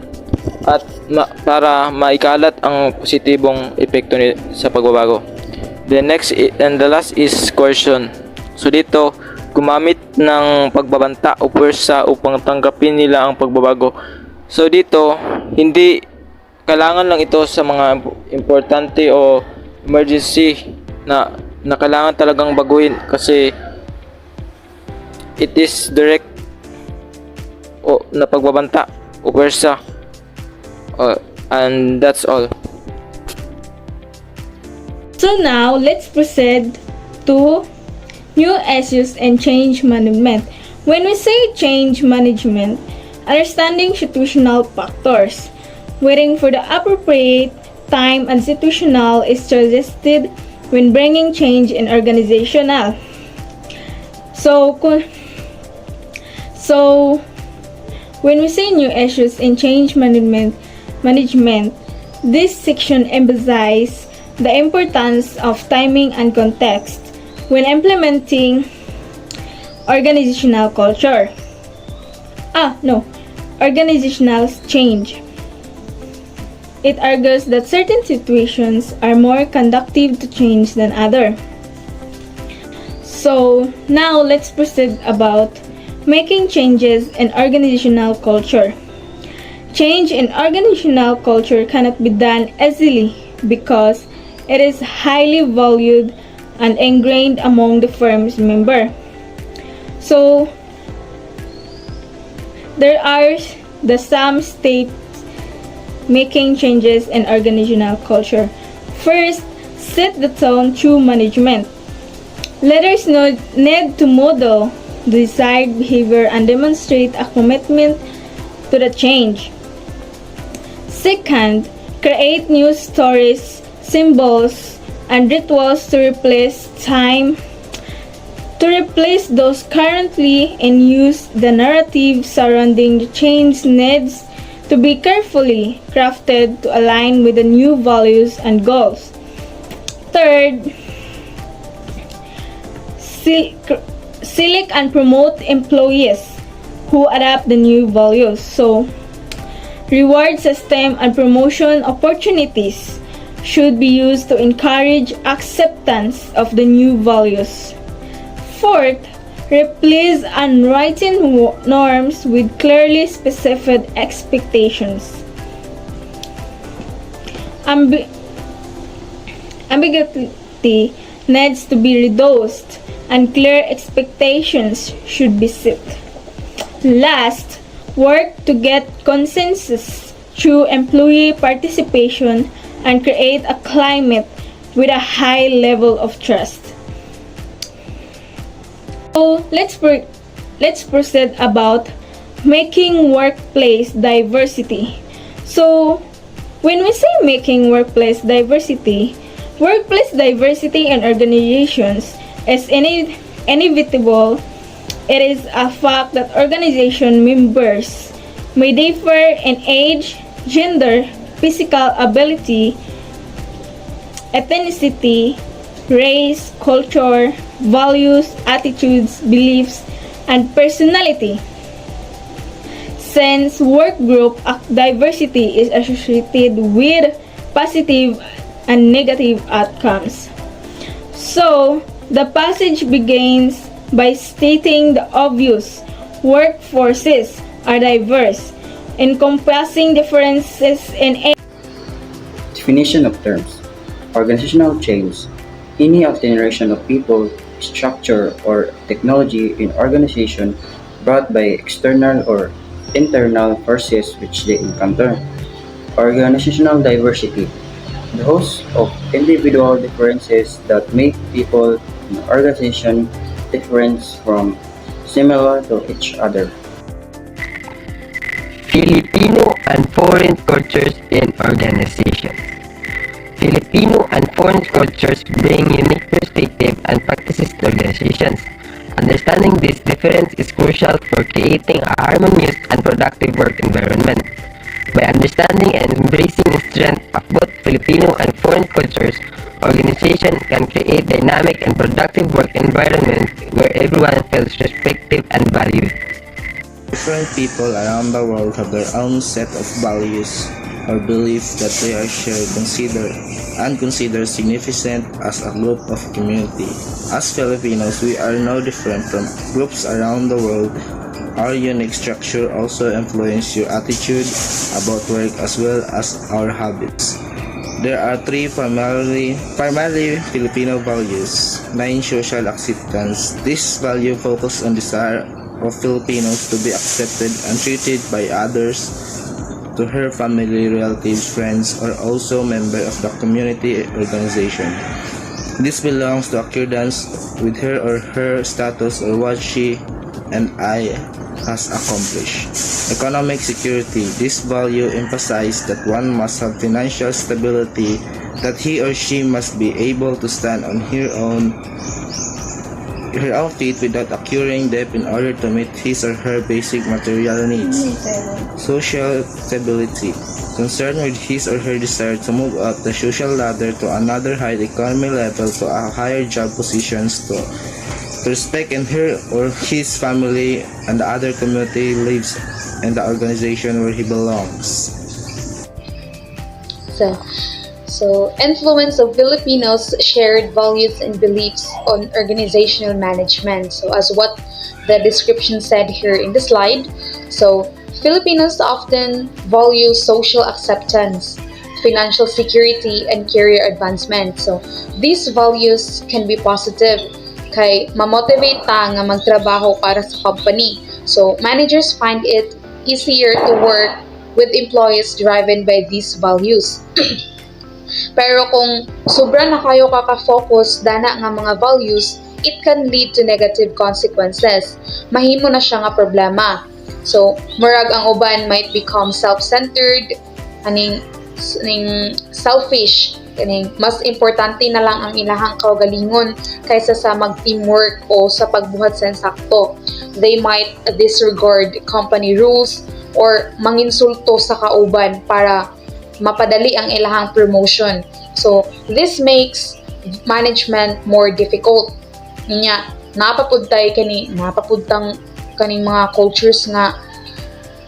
at para maikalat ang positibong epekto sa pagbabago. The next and the last is coercion. So, dito, gumamit ng pagbabanta o puwersa upang tanggapin nila ang pagbabago. So, dito, hindi kailangan lang ito sa mga importante o emergency na kailangan talagang baguhin kasi It is direct o na pagbabanta o pwersa. And that's all. So now, let's proceed to new issues and change management. When we say change management, understanding situational factors, waiting for the appropriate time and situational is suggested when bringing change in organizational. So when we say new issues in change management, this section emphasizes the importance of timing and context when implementing organizational culture. Organizational change. It argues that certain situations are more conducive to change than others. So now let's proceed about making changes in organizational culture. Change in organizational culture cannot be done easily because it is highly valued and ingrained among the firm's members. So there are some steps making changes in organizational culture. First, set the tone through management. Leaders need to model the desired behavior and demonstrate a commitment to the change. Second, create new stories, symbols, and rituals to replace those currently in use. The narrative surrounding the change needs to be carefully crafted to align with the new values and goals. Third, select and promote employees who adapt the new values. So, reward system and promotion opportunities should be used to encourage acceptance of the new values. Fourth, replace unwritten norms with clearly specified expectations. Ambiguity needs to be reduced and clear expectations should be set. Last, work to get consensus through employee participation and create a climate with a high level of trust. So let's proceed about making workplace diversity. So when we say making workplace diversity in organizations is inevitable. It is a fact that organization members may differ in age, gender, physical ability, ethnicity, race, culture, values, attitudes, beliefs, and personality. Since work group diversity is associated with positive and negative outcomes. So, the passage begins by stating the obvious: workforces are diverse, encompassing differences in age. Definition of terms. Organizational change. Any alteration of people, structure, or technology in organization brought by external or internal forces which they encounter. Organizational diversity. The host of individual differences that make people in an organization different from similar to each other. Filipino and foreign cultures in organizations. Filipino and foreign cultures bring unique perspective and practices to organizations. Understanding this difference is crucial for creating a harmonious and productive work environment. By understanding and embracing the strength of both Filipino and foreign cultures, organizations can create dynamic and productive work environment where everyone feels respected and valued. Different people around the world have their own set of values or beliefs that they are shared, considered significant as a group of community. As Filipinos, we are no different from groups around the world. Our unique structure also influences your attitude about work as well as our habits. There are three primarily Filipino values. 9 social acceptance. This value focuses on desire of Filipinos to be accepted and treated by others, to her family, relatives, friends, or also member of the community organization. This belongs to accordance with her or her status or what she and I has accomplished. Economic security. This value emphasizes that one must have financial stability, that he or she must be able to stand on her own feet without accruing debt in order to meet his or her basic material needs. Social stability. Concerned with his or her desire to move up the social ladder to another high economy level, to a higher job positions, to respect in her or his family and the other community lives in the organization where he belongs. So influence of Filipinos' shared values and beliefs on organizational management. So as what the description said here in the slide, so Filipinos often value social acceptance, financial security, and career advancement. So these values can be positive, kay mamotivate ta nga magtrabaho para sa company. So managers find it easier to work with employees driven by these values. Pero kung sobra na kayo kaka-focus dana nga mga values, it can lead to negative consequences. Mahimo na siya nga problema. So, murag ang uban might become self-centered, aning selfish, kaning mas importante na lang ang ilahang kaugalingon kaysa sa mag-teamwork o sa pagbuhat sa sakto. They might disregard company rules or manginsulto sa kauban para mapadali ang ilahang promotion. So, this makes management more difficult. Niya, napapudtang kaning mga cultures nga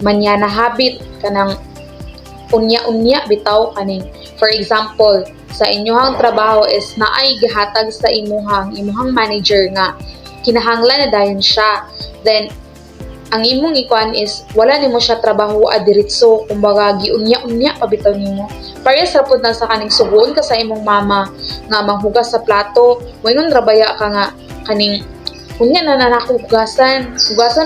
manyana habit kanang unya-unya bitaw kaning. For example, sa inyong trabaho is naay gihatag sa imuhang manager nga kinahanglan na dayon siya. Then ang imong ikuan is wala nimo siya trabaho diretso, kumbaga giunya-unya pabitaw nimo. Parehas ra pud na sa kaning sugon ka sa imong mama nga manghugas sa plato, wayon rabaya ka nga kaning unya na nako hugasan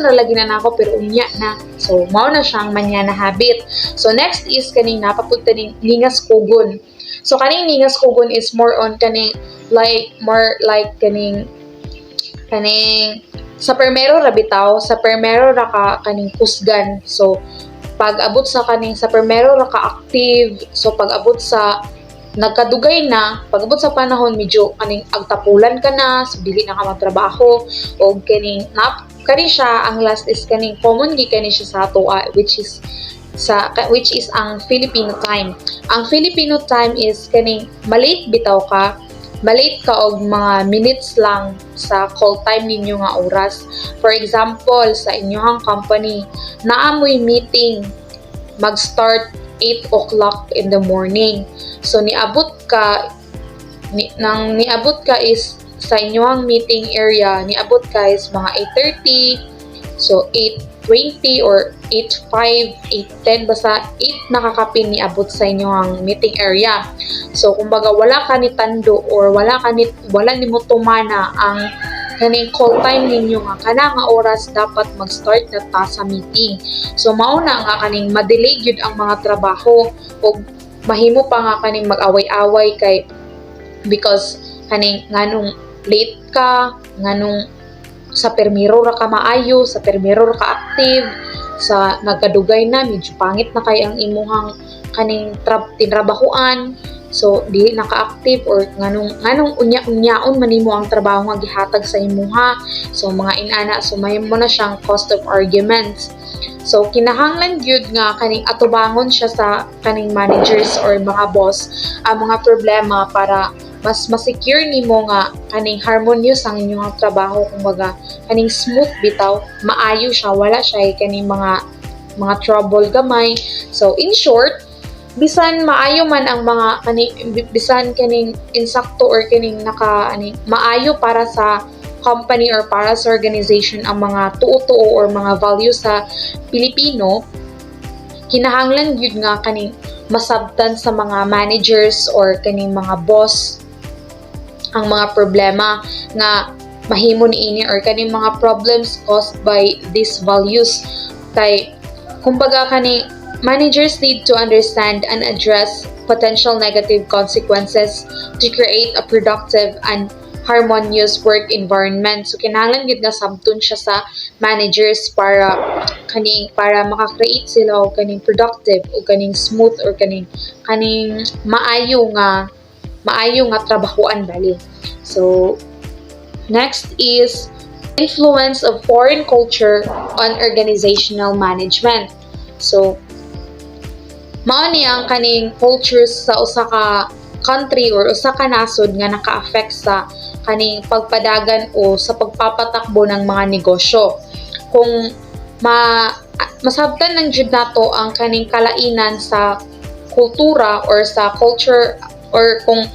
ra lagi na nako pero unya na. So mao na siyang manyana habit. So next is kaning napapunta ning lingas kugon. So kaning lingas kugon is more on kaning kaning sa permero ra bitaw, sa permero ra ka kaning kusgan. So pag abot sa kaning sa permero ra ka active, so pag abot sa nagkadugay na, pag abot sa panahon medyo kaning agtapulan ka na, so dili na ka magtrabaho o kaning kani siya ang last is kaning common gi kani siya sa ato which is ang Filipino time. Ang Filipino time is kaning malate bitaw ka, malate ka og mga minutes lang sa call time ninyo nga oras. For example, sa inyong company, naamoy meeting mag-start 8 o'clock in the morning. So niabot ka is sa inyong meeting area, niabot ka is mga 8:30, so 8:20 or 8:05, 8:10, basta 8 nakakapin niabot sa inyong meeting area. So kumbaga wala ka ni tando or wala nimo tumana ang kaning call time ninyo nga kana nga oras dapat mag-start na ta sa meeting. So mao na nga kaning madelay gyud ang mga trabaho o mahimo pa nga kaning mag-away-away kay because kaning nganong late ka, nganong sa permiro ra ka maayo, sa permiro ra ka active, sa nagkadugay na medyo pangit na kay ang imuhang kaning tinrabahuan. So dili naka-active or nganong unya-unyaon manimo ang trabaho nga gihatag sa imuha. So mga inana, so mahimo na siyang cost of arguments. So kinahanglan gyud nga kaning atubangon siya sa kaning managers or mga boss ang mga problema para mas ma-secure nimo nga kaning harmonious ang inyong trabaho, kumbaga kaning smooth bitaw, maayo siya, wala siya kaning mga trouble gamay. So in short, bisan maayo man ang mga bisan kaning insakto or kaning maayo para sa company or para sa organization ang mga tuo-tuo or mga values sa Pilipino, kinahanglan gyud nga kaning masabtan sa mga managers or kaning mga boss ang mga problema nga mahimo niini or kaning mga problems caused by these values. Kay kumbaga kani managers need to understand and address potential negative consequences to create a productive and harmonious work environment. So kinahanglan gid nga sabton siya sa managers para maka-create sila og kaning productive o kaning smooth or kaning maayo nga trabahoan bali. So next is influence of foreign culture on organizational management. So mao ni ang kaning cultures sa usa ka country or usa ka nasod nga naka-affect sa kaning pagpadagan o sa pagpapatakbo ng mga negosyo. Kung masabtan ng jud nato ang kaning kalainan sa kultura or sa culture, or kung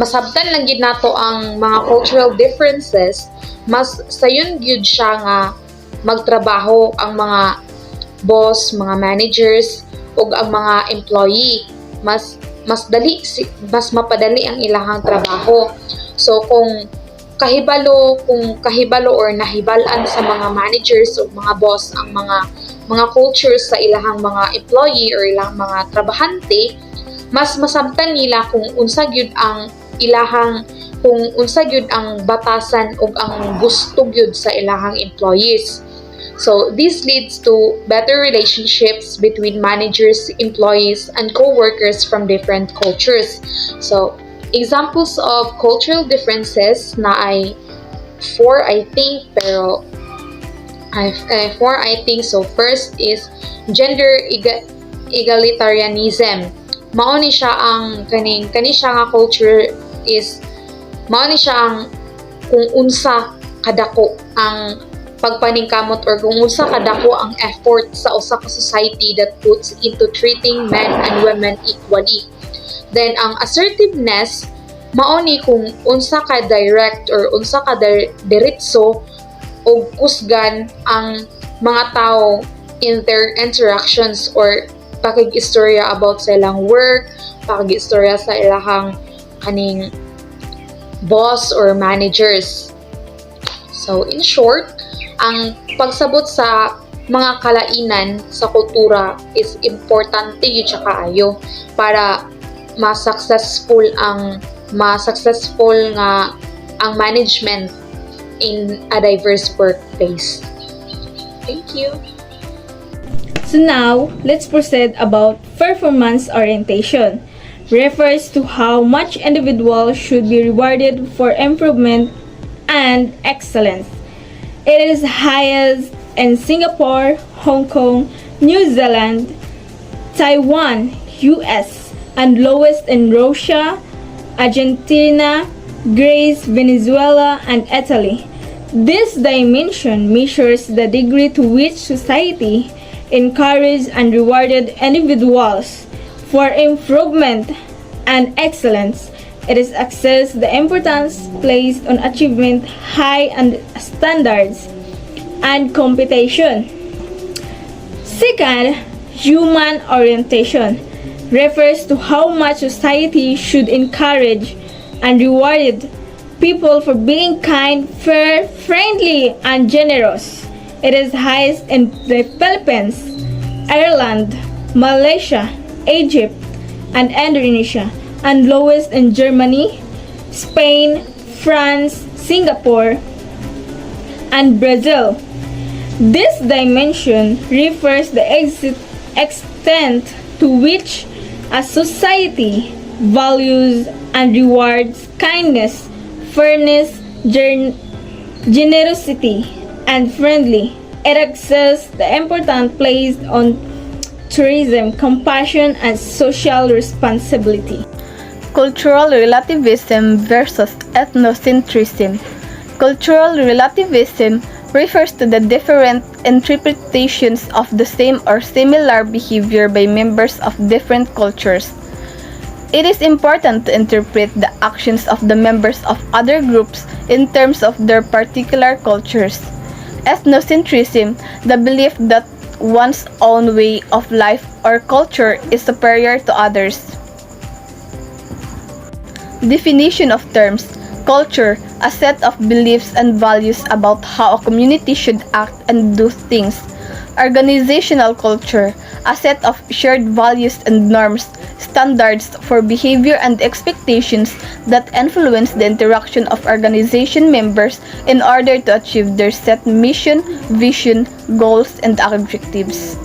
masabtan lang gid nato ang mga cultural differences, mas sayon gyud siya nga magtrabaho ang mga boss, mga managers ug ang mga employee. Mas mapadali ang ilahang trabaho. So kung kahibalo or nahibalan sa mga managers o mga boss ang mga cultures sa ilahang mga employee or ilahang mga trabahante, mas masabtan nila kung unsa gyud ang batasan ug ang gusto gyud sa ilahang employees. So this leads to better relationships between managers, employees, and co-workers from different cultures. So examples of cultural differences na ay 4 I think, pero 4 I think. So first is gender egalitarianism. Mao ni siya ang kani siya nga culture is mao ni siya ang kung unsa kadako ang pagpaningkamot or kung unsa kadako ang effort sa usa ka society that puts into treating men and women equally. Then ang assertiveness mao ni kung unsa ka direct or unsa ka diretso og kusgan ang mga tao in their interactions or pakig-istorya about sa ilang work, pakig-istorya sa ilahang kaning boss or managers. So in short, ang pagsabot sa mga kalainan sa kultura is importante yun siya kaayo para ma-successful nga ang management in a diverse workplace. Thank you. So now, let's proceed about performance orientation. Refers to how much individuals should be rewarded for improvement and excellence. It is highest in Singapore, Hong Kong, New Zealand, Taiwan, US, and lowest in Russia, Argentina, Greece, Venezuela, and Italy. This dimension measures the degree to which society encouraged and rewarded individuals for improvement and excellence. It is assessed the importance placed on achievement high and standards and competition. Second, human orientation refers to how much society should encourage and reward people for being kind, fair, friendly, and generous. It is highest in the Philippines, Ireland, Malaysia, Egypt, and Indonesia, and lowest in Germany, Spain, France, Singapore, and Brazil. This dimension refers the extent to which a society values and rewards kindness, fairness, generosity, and friendly. It assesses the importance placed on tourism, compassion, and social responsibility. Cultural relativism versus ethnocentrism. Cultural relativism refers to the different interpretations of the same or similar behavior by members of different cultures. It is important to interpret the actions of the members of other groups in terms of their particular cultures. Ethnocentrism, the belief that one's own way of life or culture is superior to others. Definition of terms: culture, a set of beliefs and values about how a community should act and do things. Organizational culture, a set of shared values and norms, standards for behavior and expectations that influence the interaction of organization members in order to achieve their set mission, vision, goals, and objectives.